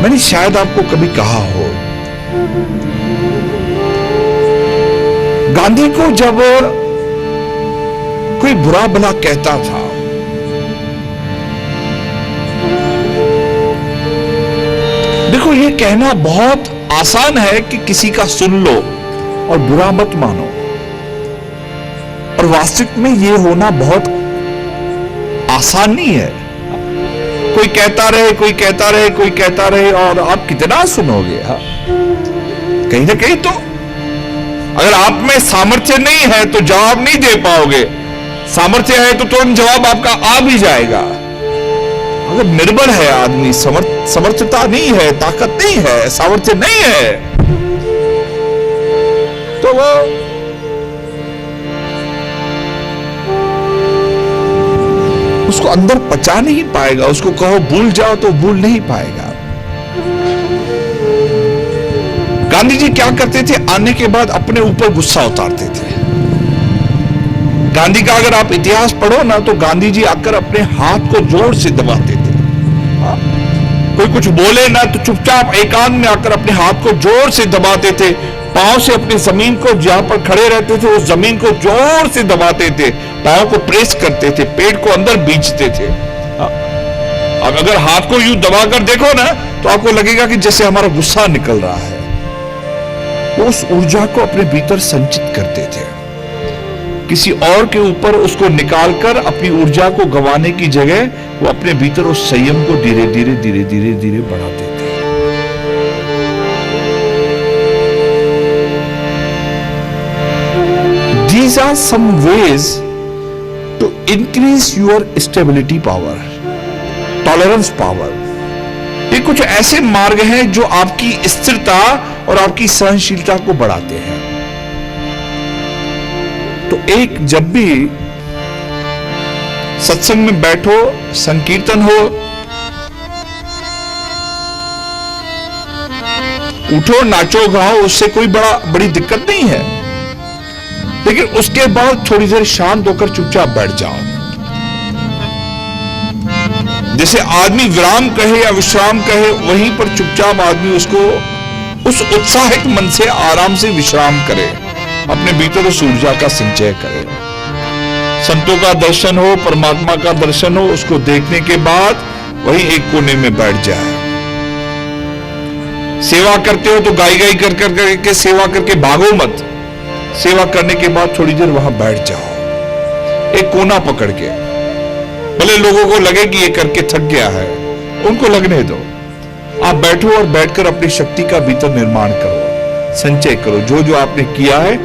Speaker 1: मैंने शायद आपको कभी कहा हो, गांधी को जब कोई बुरा भला कहता था, देखो ये कहना बहुत आसान है कि किसी का सुन लो और बुरा मत मानो, और वास्तविक में ये होना बहुत आसान नहीं है। कोई कहता रहे और आप कितना सुनोगे? कहीं ना कहीं तो अगर आप में सामर्थ्य नहीं है तो जवाब नहीं दे पाओगे, सामर्थ्य है तो तुरंत जवाब आपका आ भी जाएगा। अगर निर्बल है आदमी, समर्थता नहीं है, ताकत नहीं है, सामर्थ्य नहीं है, वो। उसको अंदर पचा नहीं पाएगा। उसको कहो भूल जाओ तो भूल नहीं पाएगा। गांधी जी क्या करते थे? आने के बाद अपने ऊपर गुस्सा उतारते थे। गांधी का अगर आप इतिहास पढ़ो ना, तो गांधी जी आकर अपने हाथ को जोर से दबाते थे। कोई कुछ बोले ना तो चुपचाप एकांत में आकर अपने हाथ को जोर से दबाते थे। पांव से अपनी जमीन को, जहां पर खड़े रहते थे उस जमीन को जोर से दबाते थे। पांव को प्रेस करते थे, पेट को अंदर बींचते थे। अब अगर हाथ को यूं दबाकर देखो ना, तो आपको लगेगा कि जैसे हमारा गुस्सा निकल रहा है। वो उस ऊर्जा को अपने भीतर संचित करते थे। किसी और के ऊपर उसको निकालकर अपनी ऊर्जा को गंवाने की जगह वो अपने भीतर उस संयम को धीरे धीरे धीरे धीरे धीरे बढ़ाते थे। These are some ways to increase your stability power, tolerance power. ये कुछ ऐसे मार्ग हैं जो आपकी स्थिरता और आपकी सहनशीलता को बढ़ाते हैं। तो एक, जब भी सत्संग में बैठो, संकीर्तन हो, उठो, नाचो, गाओ, उससे कोई बड़ी दिक्कत नहीं है। लेकिन उसके बाद थोड़ी देर शांत होकर चुपचाप बैठ जाओ। जैसे आदमी विराम कहे या विश्राम कहे, वहीं पर चुपचाप आदमी उसको उस उत्साहित मन से आराम से विश्राम करे, अपने भीतर उस ऊर्जा का संचय करे। संतों का दर्शन हो, परमात्मा का दर्शन हो, उसको देखने के बाद वहीं एक कोने में बैठ जाए। सेवा करते हो तो गाई गाई कर करके सेवा करके भागो मत। सेवा करने के बाद थोड़ी देर वहां बैठ जाओ, एक कोना पकड़ के। भले लोगों को लगे कि ये करके थक गया है, उनको लगने दो। आप बैठो और बैठकर अपनी शक्ति का भीतर निर्माण करो, संचय करो। जो जो आपने किया है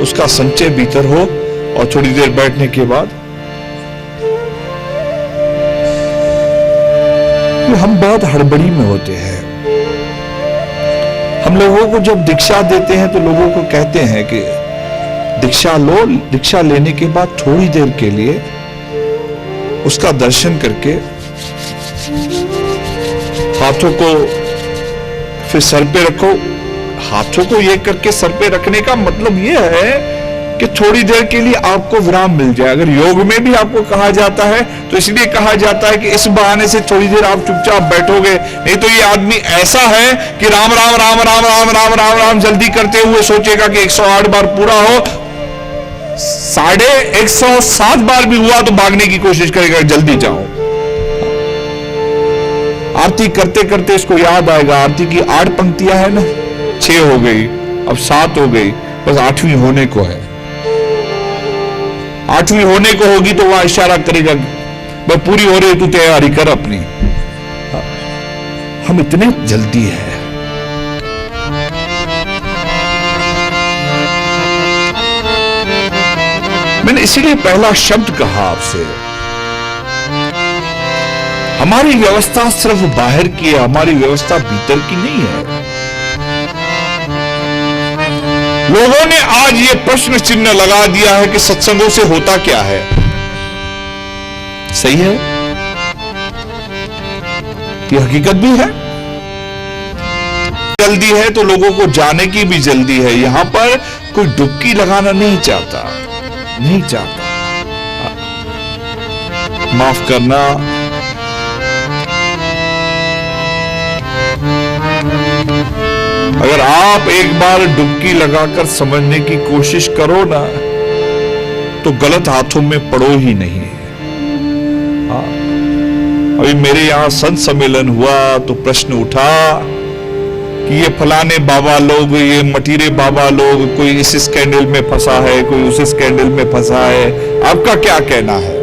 Speaker 1: उसका संचय भीतर हो। और थोड़ी देर बैठने के बाद हम बहुत हड़बड़ी में होते हैं। हम लोगों को जब दीक्षा देते हैं तो लोगों को कहते हैं कि दीक्षा लो, दीक्षा लेने के बाद थोड़ी देर के लिए उसका दर्शन करके हाथों को फिर सर पे रखो। हाथों को ये करके सर पे रखने का मतलब ये है कि थोड़ी देर के लिए आपको विराम मिल जाए। अगर योग में भी आपको कहा जाता है तो इसलिए कहा जाता है कि इस बहाने से थोड़ी देर आप चुपचाप बैठोगे। नहीं तो ये आदमी ऐसा है कि राम राम राम राम राम राम राम राम जल्दी करते हुए सोचेगा कि 108 बार पूरा हो, 107 बार भी हुआ तो भागने की कोशिश करेगा, जल्दी जाओ। आरती करते करते इसको याद आएगा, आरती की 8 पंक्तियां है ना, 6 हो गई, अब 7 हो गई, बस 8वीं होने को है। 8वीं होने को होगी तो वह इशारा करेगा, वह पूरी हो रही, तू तैयारी कर अपनी। हम इतने जल्दी है। मैंने इसीलिए पहला शब्द कहा आपसे, हमारी व्यवस्था सिर्फ बाहर की है, हमारी व्यवस्था भीतर की नहीं है। लोगों ने आज ये प्रश्न चिन्ह लगा दिया है कि सत्संगों से होता क्या है। सही है, ये हकीकत भी है। जल्दी है तो लोगों को जाने की भी जल्दी है। यहां पर कोई डुबकी लगाना नहीं चाहता, नहीं चाहता। माफ करना, अगर आप एक बार डुबकी लगाकर समझने की कोशिश करो ना, तो गलत हाथों में पड़ो ही नहीं। अभी मेरे यहां संत सम्मेलन हुआ तो प्रश्न उठा कि ये फलाने बाबा लोग, ये मटीरे बाबा लोग, कोई इस स्कैंडल में फंसा है, कोई उस स्कैंडल में फंसा है, आपका क्या कहना है?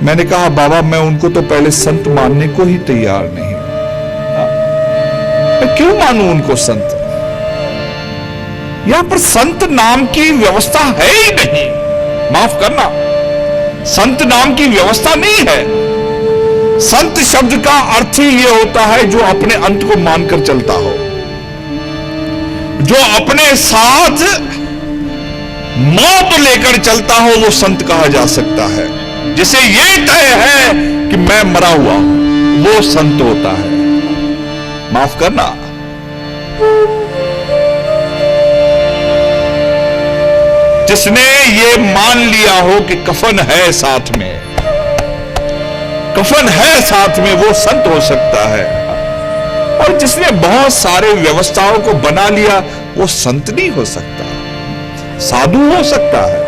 Speaker 1: मैंने कहा बाबा, मैं उनको तो पहले संत मानने को ही तैयार नहीं। मैं क्यों मानूं उनको संत? यहां पर संत नाम की व्यवस्था है ही नहीं। माफ करना, संत नाम की व्यवस्था नहीं है। संत शब्द का अर्थ ही यह होता है जो अपने अंत को मानकर चलता हो, जो अपने साथ मौत लेकर चलता हो वो संत कहा जा सकता है। जिसे ये तय है कि मैं मरा हुआ हूं वो संत होता है। माफ करना, जिसने ये मान लिया हो कि कफन है साथ में, कफन है साथ में, वो संत हो सकता है। और जिसने बहुत सारे व्यवस्थाओं को बना लिया वो संत नहीं हो सकता, साधु हो सकता है।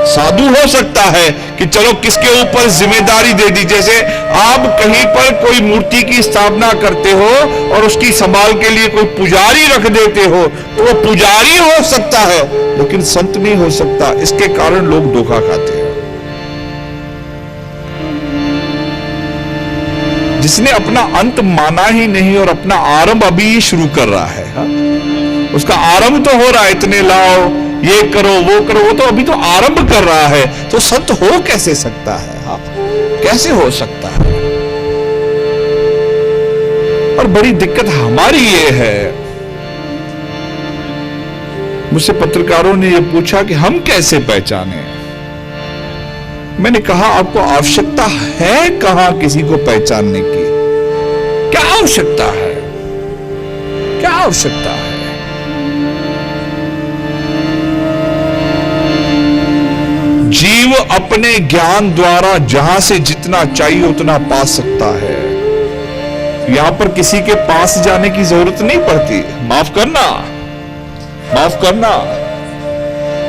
Speaker 1: साधु हो सकता है कि चलो किसके ऊपर जिम्मेदारी दे दी। जैसे आप कहीं पर कोई मूर्ति की स्थापना करते हो और उसकी संभाल के लिए कोई पुजारी रख देते हो तो वो पुजारी हो सकता है लेकिन संत नहीं हो सकता। इसके कारण लोग धोखा खाते हैं। जिसने अपना अंत माना ही नहीं और अपना आरंभ अभी शुरू कर रहा है, उसका आरंभ तो हो रहा है, इतने लाओ, ये करो, वो करो, वो तो अभी तो आरंभ कर रहा है, तो संत हो कैसे सकता है? कैसे हो सकता है? और बड़ी दिक्कत हमारी ये है, मुझसे पत्रकारों ने ये पूछा कि हम कैसे पहचाने। मैंने कहा आपको आवश्यकता है कहां किसी को पहचानने की? क्या आवश्यकता है? क्या आवश्यकता है? जीव अपने ज्ञान द्वारा जहां से जितना चाहिए उतना पा सकता है। यहां पर किसी के पास जाने की जरूरत नहीं पड़ती। माफ करना, माफ करना,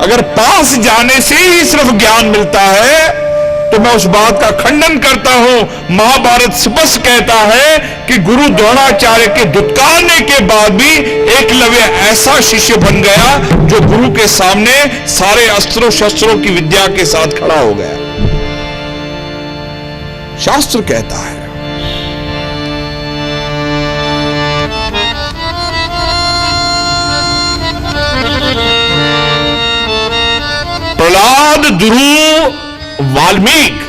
Speaker 1: अगर पास जाने से ही सिर्फ ज्ञान मिलता है तो मैं उस बात का खंडन करता हूं। महाभारत स्पष्ट कहता है कि गुरु द्रोणाचार्य के दुत्कारने के बाद भी एकलव्य ऐसा शिष्य बन गया जो गुरु के सामने सारे अस्त्रों शस्त्रों की विद्या के साथ खड़ा हो गया। शास्त्र कहता है। प्रहलाद, ध्रुव, वाल्मीकि,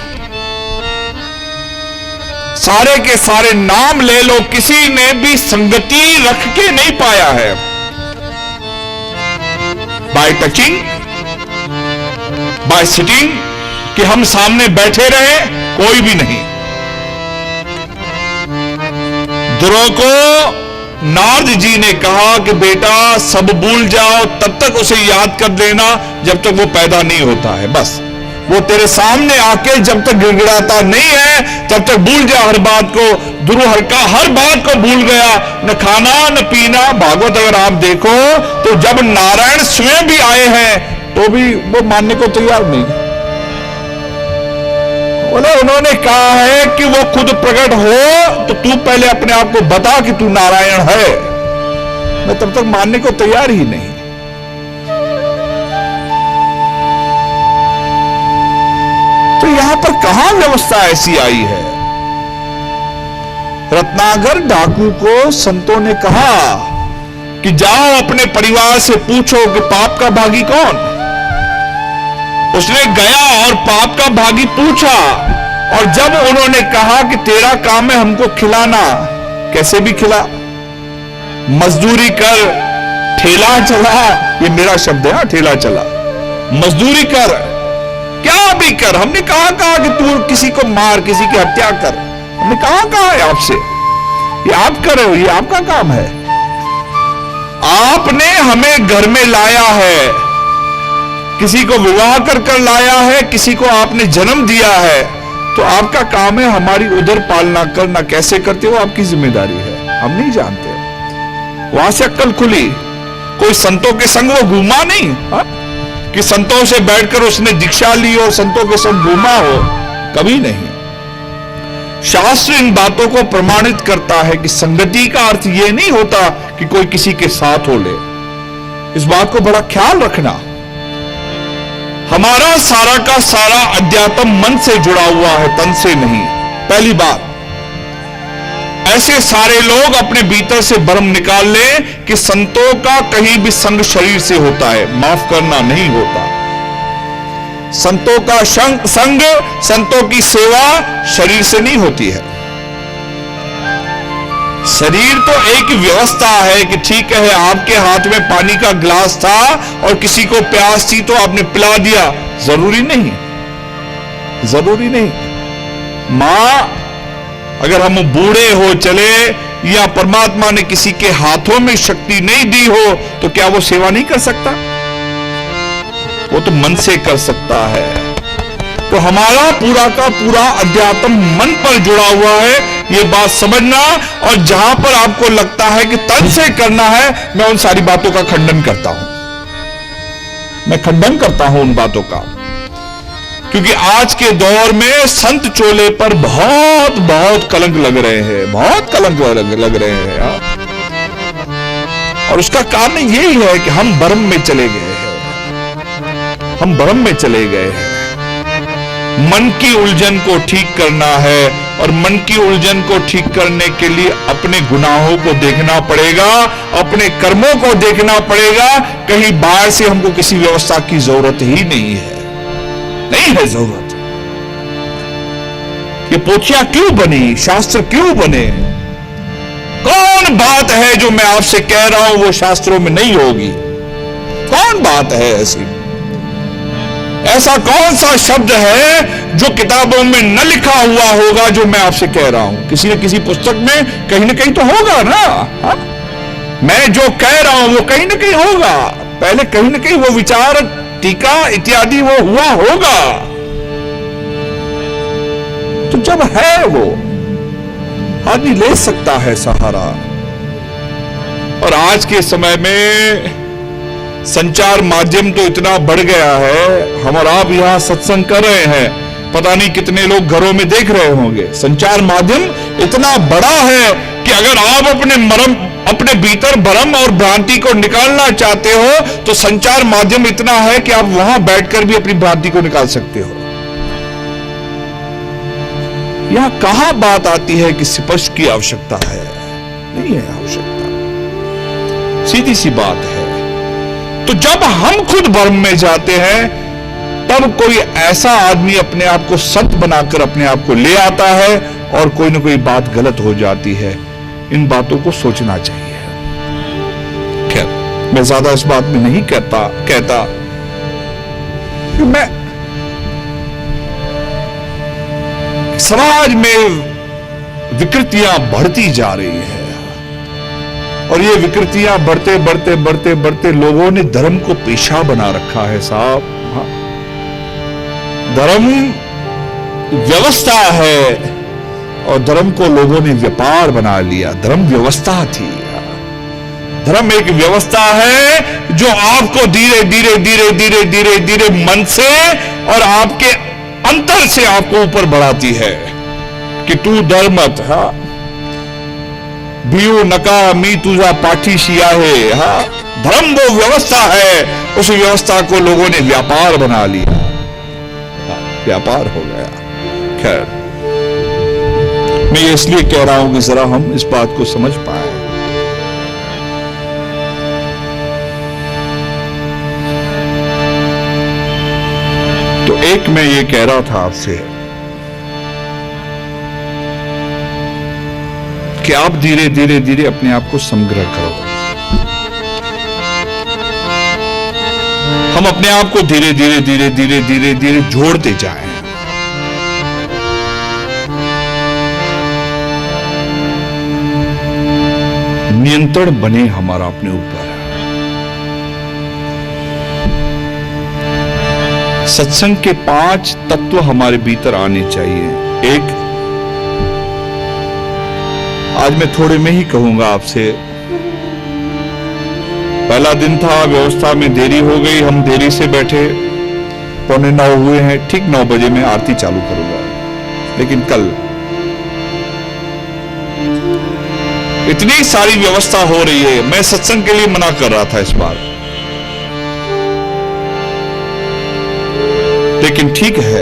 Speaker 1: सारे के सारे नाम ले लो, किसी ने भी संगति रख के नहीं पाया है। बाय टचिंग, बाय सिटिंग, कि हम सामने बैठे रहे, कोई भी नहीं। ध्रुव को नारद जी ने कहा कि बेटा सब भूल जाओ, तब तक उसे याद कर लेना जब तक वो पैदा नहीं होता है। बस वो तेरे सामने आके जब तक गिड़गिड़ाता नहीं है तब तक भूल जा हर बात को। ध्रुव हर बात को भूल गया, न खाना न पीना। भागवत अगर आप देखो तो जब नारायण स्वयं भी आए हैं तो भी वो मानने को तैयार नहीं। उन्होंने कहा है कि वो खुद प्रकट हो तो तू पहले अपने आप को बता कि तू नारायण है। मैं तब तक मानने को तैयार ही नहीं। तो यहां पर कहां व्यवस्था ऐसी आई है? रत्नाकर डाकू को संतों ने कहा कि जाओ अपने परिवार से पूछो कि पाप का भागी कौन। उसने गया और पाप का भागी पूछा, और जब उन्होंने कहा कि तेरा काम है हमको खिलाना, कैसे भी खिला, मजदूरी कर, ठेला चला, ये मेरा शब्द है, ठेला चला, मजदूरी कर, क्या भी कर। हमने कहा कि तू किसी को मार, किसी की हत्या कर। हमने कहा है आपसे, ये आप कर रहे हो, ये आपका काम है। आपने हमें घर में लाया है, किसी को विवाह कर लाया है, किसी को आपने जन्म दिया है, तो आपका काम है हमारी उधर पालना करना। कैसे करते हो आपकी जिम्मेदारी है, हम नहीं जानते। वहां से अक्ल खुली। कोई संतों के संग वो घूमा नहीं, हा? कि संतों से बैठकर उसने दीक्षा ली और संतों के संग घूमा हो, कभी नहीं। शास्त्र इन बातों को प्रमाणित करता है कि संगति का अर्थ यह नहीं होता कि कोई किसी के साथ हो ले। इस बात को बड़ा ख्याल रखना। हमारा सारा का सारा अध्यात्म मन से जुड़ा हुआ है, तन से नहीं। पहली बात, ऐसे सारे लोग अपने भीतर से भ्रम निकाल लें कि संतों का कहीं भी संग शरीर से होता है। माफ करना, नहीं होता। संतों का संग, संतों की सेवा शरीर से नहीं होती है। शरीर तो एक व्यवस्था है कि ठीक है, आपके हाथ में पानी का गिलास था और किसी को प्यास थी तो आपने पिला दिया, जरूरी नहीं, जरूरी नहीं। मां, अगर हम बूढ़े हो चले या परमात्मा ने किसी के हाथों में शक्ति नहीं दी हो तो क्या वो सेवा नहीं कर सकता? वो तो मन से कर सकता है। तो हमारा पूरा का पूरा अध्यात्म मन पर जुड़ा हुआ है, ये बात समझना। और जहां पर आपको लगता है कि तन से करना है, मैं उन सारी बातों का खंडन करता हूं, मैं खंडन करता हूं उन बातों का। क्योंकि आज के दौर में संत चोले पर बहुत बहुत कलंक लग रहे हैं, बहुत कलंक लग रहे हैं। और उसका कारण यही है कि हम भ्रम में चले गए हैं, हम भ्रम में चले गए हैं। मन की उलझन को ठीक करना है, और मन की उलझन को ठीक करने के लिए अपने गुनाहों को देखना पड़ेगा, अपने कर्मों को देखना पड़ेगा। कहीं बाहर से हमको किसी व्यवस्था की जरूरत ही नहीं है, नहीं है जरूरत। ये पोथियां क्यों बनी, शास्त्र क्यों बने? कौन बात है जो मैं आपसे कह रहा हूं वो शास्त्रों में नहीं होगी? कौन बात है ऐसी? ऐसा कौन सा शब्द है जो किताबों में न लिखा हुआ होगा जो मैं आपसे कह रहा हूं? किसी न किसी पुस्तक में कहीं ना कहीं तो होगा ना। हा? मैं जो कह रहा हूं वो कहीं ना कहीं होगा, पहले कहीं ना कहीं वो विचार, टीका इत्यादि वो हुआ होगा। तो जब है वो आदमी ले सकता है सहारा। और आज के समय में संचार माध्यम तो इतना बढ़ गया है, हम और आप यहां सत्संग कर रहे हैं, पता नहीं कितने लोग घरों में देख रहे होंगे। संचार माध्यम इतना बड़ा है कि अगर आप अपने भीतर भ्रम और भ्रांति को निकालना चाहते हो तो संचार माध्यम इतना है कि आप वहां बैठकर भी अपनी भ्रांति को निकाल सकते हो। यहां कहां बात आती है कि स्पर्श की आवश्यकता है? नहीं है आवश्यकता, सीधी सी बात है। तो जब हम खुद भ्रम में जाते हैं तब कोई ऐसा आदमी अपने आप को संत बनाकर अपने आप को ले आता है और कोई ना कोई बात गलत हो जाती है। इन बातों को सोचना चाहिए। खैर, मैं ज्यादा इस बात में नहीं कहता कि मैं समाज में विकृतियां बढ़ती जा रही है, और ये विकृतियां बढ़ते बढ़ते बढ़ते बढ़ते लोगों ने धर्म को पेशा बना रखा है साहब। हाँ? धर्म व्यवस्था है और धर्म को लोगों ने व्यापार बना लिया। धर्म व्यवस्था थी, धर्म एक व्यवस्था है जो आपको धीरे धीरे धीरे धीरे धीरे धीरे मन से और आपके अंतर से आपको ऊपर बढ़ाती है कि तू डर मत। हाँ, भियू नका मी तुझा पाठीशी आहे। हाँ, धर्म वो व्यवस्था है, उस व्यवस्था को लोगों ने व्यापार बना लिया, व्यापार हो गया। खैर, मैं ये इसलिए कह रहा हूं कि जरा हम इस बात को समझ पाए। तो एक मैं ये कह रहा था आपसे कि आप धीरे धीरे धीरे अपने आप को संग्रह करो। हम अपने आप को धीरे धीरे धीरे धीरे धीरे धीरे जोड़ते जाएं। नियंत्रण बने हमारा अपने ऊपर। सत्संग के 5 तत्व हमारे भीतर आने चाहिए। एक, आज मैं थोड़े में ही कहूंगा आपसे, पहला दिन था, व्यवस्था में देरी हो गई, हम देरी से बैठे, 8:45 हुए हैं, ठीक 9 बजे मैं आरती चालू करूंगा। लेकिन कल इतनी सारी व्यवस्था हो रही है, मैं सत्संग के लिए मना कर रहा था इस बार, लेकिन ठीक है,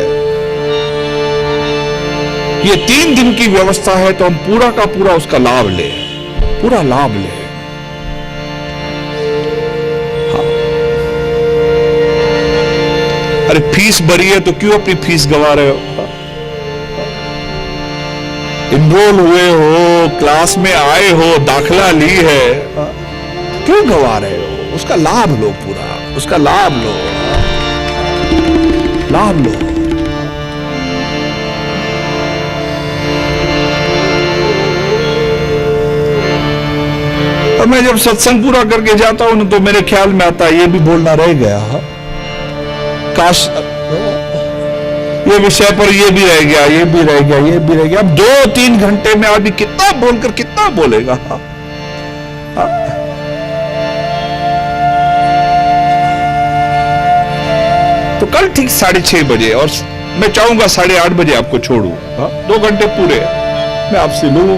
Speaker 1: ये 3 दिन की व्यवस्था है तो हम पूरा का पूरा उसका लाभ ले, पूरा लाभ ले। हाँ। अरे फीस भरी है तो क्यों अपनी फीस गंवा रहे हो? इनरोल हुए हो क्लास में आए हो, दाखिला ली है, क्यों गवा रहे हो? उसका लाभ लो, पूरा उसका लाभ लो, लाभ लो। और मैं जब सत्संग पूरा करके जाता हूं तो मेरे ख्याल में आता है ये भी बोलना रह गया, काश ये विषय पर ये भी रह गया, ये भी रह गया, ये भी रह गया। अब 2-3 घंटे में आदमी कितना बोलकर कितना बोलेगा। तो कल ठीक 6:30 बजे, और मैं चाहूंगा 8:30 बजे आपको छोड़ू। 2 घंटे पूरे मैं आपसे लूं,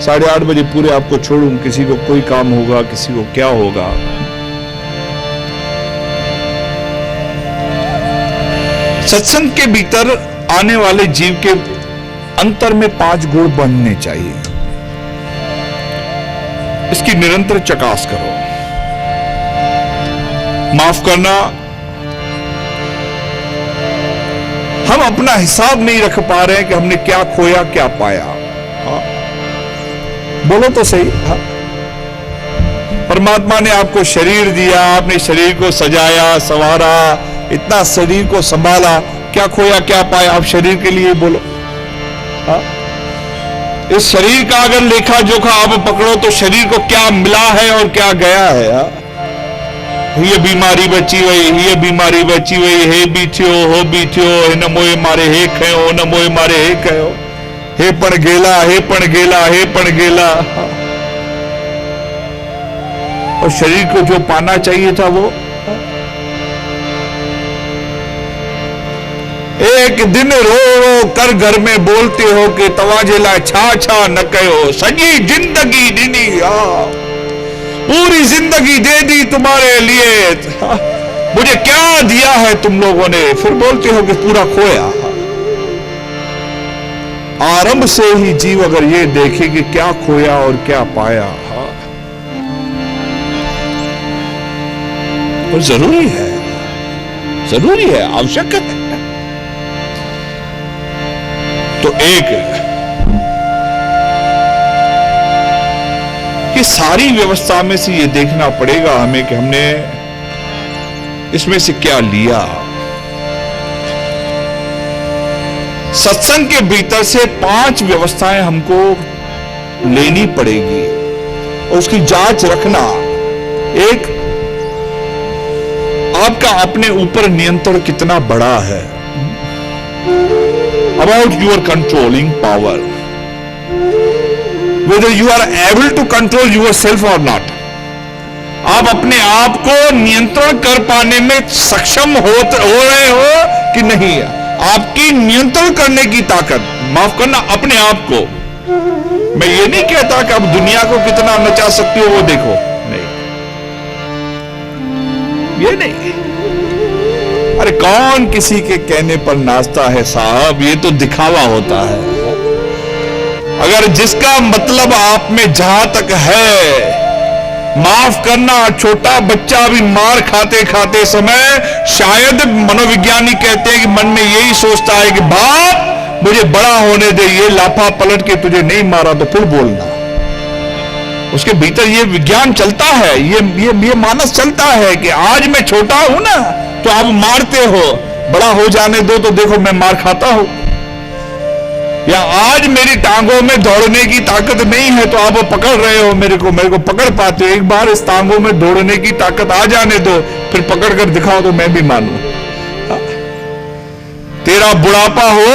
Speaker 1: 8:30 बजे पूरे आपको छोड़ूं। किसी को कोई काम होगा, किसी को क्या होगा। सत्संग के भीतर आने वाले जीव के अंतर में 5 गुण बनने चाहिए। इसकी निरंतर चकास करो। माफ करना, हम अपना हिसाब नहीं रख पा रहे हैं कि हमने क्या खोया क्या पाया। बोलो तो सही। परमात्मा ने आपको शरीर दिया, आपने शरीर को सजाया संवारा, इतना शरीर को संभाला, क्या खोया क्या पाया? आप शरीर के लिए बोलो। इस शरीर का अगर लेखा जोखा आप पकड़ो तो शरीर को क्या मिला है और क्या गया है। ये बीमारी बची हुई, ये बीमारी बची हुई, हे भी थियो हो भी थियो, न मोए मारे हे खयो, न मोए मारे हे खयो, हे पण गेला, हे पण गेला, हे पण गेला। और शरीर को जो पाना चाहिए था वो एक दिन रो रो कर घर में बोलते हो कि तवाजेला छा छा न कहो, सजी जिंदगी दीदी, पूरी जिंदगी दे दी तुम्हारे लिए, मुझे क्या दिया है तुम लोगों ने। फिर बोलते हो कि पूरा खोया। आरंभ से ही जीव अगर ये देखे कि क्या खोया और क्या पाया, तो जरूरी है, जरूरी है, आवश्यक है। तो एक ये सारी व्यवस्था में से ये देखना पड़ेगा हमें कि हमने इसमें से क्या लिया। सत्संग के भीतर से 5 व्यवस्थाएं हमको लेनी पड़ेगी और उसकी जांच रखना। एक, आपका अपने ऊपर नियंत्रण कितना बड़ा है, about your controlling power, whether you are able to control yourself or not। आप अपने आप को नियंत्रण कर पाने में सक्षम हो रहे हो कि नहीं। आपकी नियंत्रण करने की ताकत, माफ करना, अपने आप को। मैं ये नहीं कहता कि आप दुनिया को कितना नचा सकते हो वो देखो, नहीं, ये नहीं। अरे कौन किसी के कहने पर नाचता है साहब, ये तो दिखावा होता है। अगर जिसका मतलब आप में जहां तक है, माफ करना, छोटा बच्चा भी मार खाते खाते समय शायद मनोविज्ञानी कहते हैं कि मन में यही सोचता है कि बाप मुझे बड़ा होने दे, ये लाफा पलट के तुझे नहीं मारा तो फिर बोलना। उसके भीतर ये विज्ञान चलता है, ये मानस चलता है कि आज मैं छोटा हूं ना तो आप मारते हो, बड़ा हो जाने दो तो देखो मैं मार खाता हूं। या आज मेरी टांगों में दौड़ने की ताकत नहीं है तो आप पकड़ रहे हो मेरे को पकड़ पाते हो। एक बार इस टांगों में दौड़ने की ताकत आ जाने दो, फिर पकड़ कर दिखाओ तो मैं भी मानूं। तेरा बुढ़ापा हो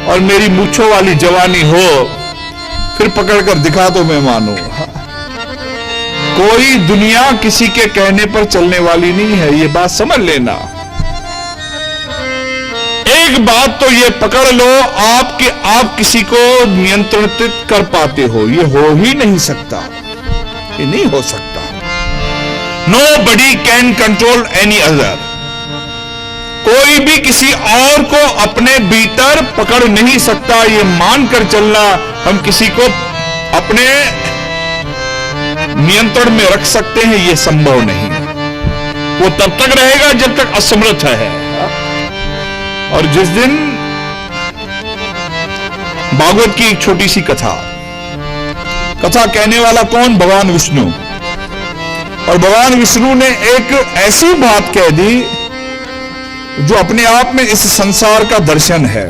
Speaker 1: और मेरी मूंछों वाली जवानी हो, फिर पकड़ कर दिखा तो मैं मानूं। कोई दुनिया किसी के कहने पर चलने वाली नहीं है, ये बात समझ लेना। एक बात तो ये पकड़ लो, आप किसी को नियंत्रित कर पाते हो, ये हो ही नहीं सकता, ये नहीं हो सकता। Nobody can control any other। कोई भी किसी और को अपने भीतर पकड़ नहीं सकता, ये मानकर चलना हम किसी को अपने नियंत्रण में रख सकते हैं, यह संभव नहीं। वो तब तक रहेगा जब तक असमर्थ है। और जिस दिन, भागवत की एक छोटी सी कथा, कथा कहने वाला कौन? भगवान विष्णु। और भगवान विष्णु ने एक ऐसी बात कह दी जो अपने आप में इस संसार का दर्शन है।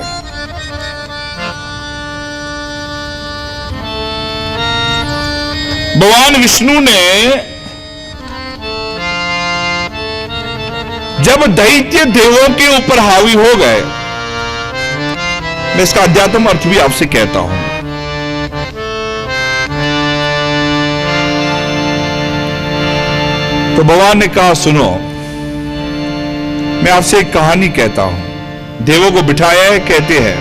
Speaker 1: भगवान विष्णु ने जब दैत्य देवों के ऊपर हावी हो गए, मैं इसका अध्यात्म अर्थ भी आपसे कहता हूं। तो भगवान ने कहा, सुनो, मैं आपसे एक कहानी कहता हूं। देवों को बिठाया है, कहते हैं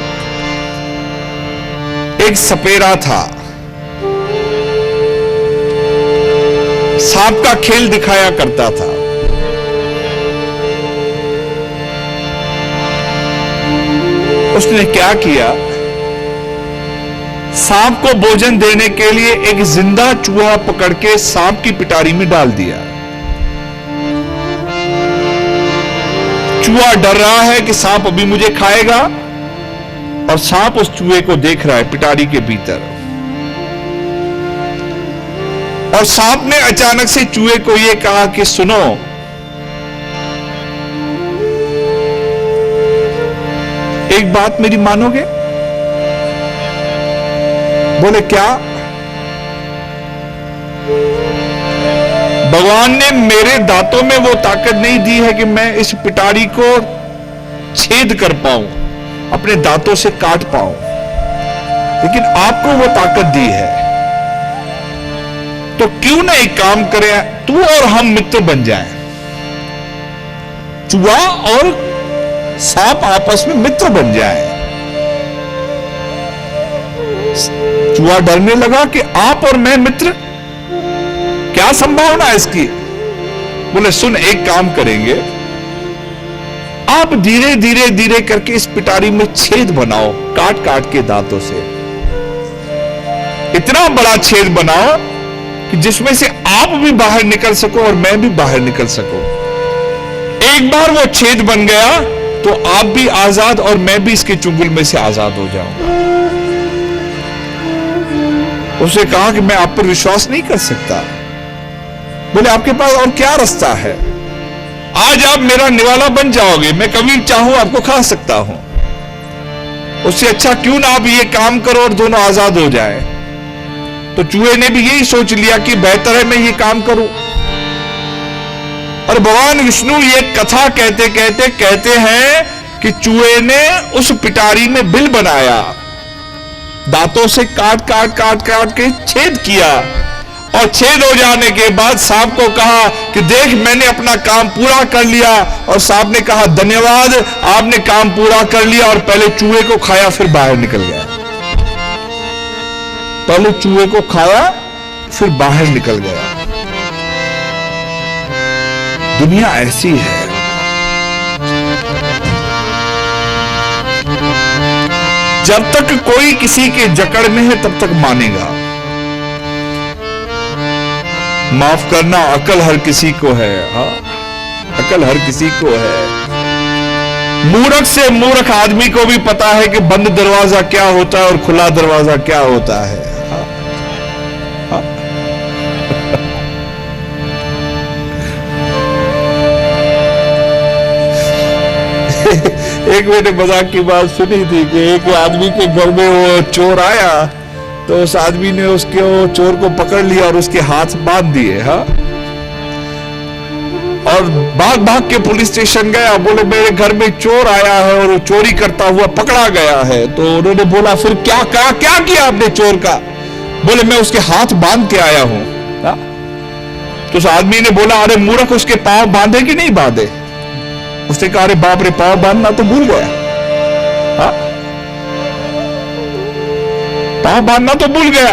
Speaker 1: एक सपेरा था, सांप का खेल दिखाया करता था। उसने क्या किया? सांप को भोजन देने के लिए एक जिंदा चूहा पकड़ के सांप की पिटारी में डाल दिया। चूहा डर रहा है कि सांप अभी मुझे खाएगा, और सांप उस चूहे को देख रहा है पिटारी के भीतर। और सांप ने अचानक से चूहे को यह कहा कि सुनो, एक बात मेरी मानोगे? बोले क्या? भगवान ने मेरे दांतों में वो ताकत नहीं दी है कि मैं इस पिटारी को छेद कर पाऊं, अपने दांतों से काट पाऊं, लेकिन आपको वो ताकत दी है। तो क्यों ना एक काम करें, तू और हम मित्र बन जाएं। चूहा और सांप आपस में मित्र बन जाएं। चूहा डरने लगा कि आप और मैं मित्र, क्या संभावना है इसकी? बोले सुन, एक काम करेंगे, आप धीरे धीरे धीरे करके इस पिटारी में छेद बनाओ, काट काट के दांतों से। इतना बड़ा छेद बनाओ कि जिसमें से आप भी बाहर निकल सको और मैं भी बाहर निकल सकूं। एक बार वो छेद बन गया तो आप भी आजाद और मैं भी इसके चुंगल में से आजाद हो जाऊंगा। उसने कहा कि मैं आप पर विश्वास नहीं कर सकता। बोले आपके पास और क्या रास्ता है? आज आप मेरा निवाला बन जाओगे, मैं कभी चाहूं आपको खा सकता हूं। उससे अच्छा क्यों ना आप ये काम करो और दोनों आजाद हो जाए। तो चूहे ने भी यही सोच लिया कि बेहतर है मैं ये काम करूं। और भगवान विष्णु ये कथा कहते कहते कहते हैं कि चूहे ने उस पिटारी में बिल बनाया, दांतों से काट काट काट काट के छेद किया, और छेद हो जाने के बाद सांप को कहा कि देख मैंने अपना काम पूरा कर लिया। और सांप ने कहा धन्यवाद, आपने काम पूरा कर लिया। और पहले चूहे को खाया फिर बाहर निकल गया। पहले चूहे को खाया फिर बाहर निकल गया। दुनिया ऐसी है। जब तक कोई किसी के जकड़ में है तब तक मानेगा। माफ करना, अकल हर किसी को है। हाँ, अकल हर किसी को है। मूर्ख से मूर्ख आदमी को भी पता है कि बंद दरवाजा क्या होता है और खुला दरवाजा क्या होता है। हाँ, हाँ। एक मैंने मजाक की बात सुनी थी कि एक आदमी के घर में वो चोर आया, तो उस आदमी ने उसके वो चोर को पकड़ लिया और उसके हाथ बांध दिए। हाँ, और भाग भाग के पुलिस स्टेशन गया। बोले मेरे घर में चोर आया है और वो चोरी करता हुआ पकड़ा गया है। तो उन्होंने बोला फिर क्या कहा, क्या किया आपने चोर का? बोले मैं उसके हाथ बांध के आया हूं। तो उस आदमी ने बोला अरे मूर्ख, उसके पांव बांधे कि नहीं बांधे? उसने कहा अरे बाप रे, पांव बांधना तो भूल गया। हाँ, पांव बांधना तो भूल गया।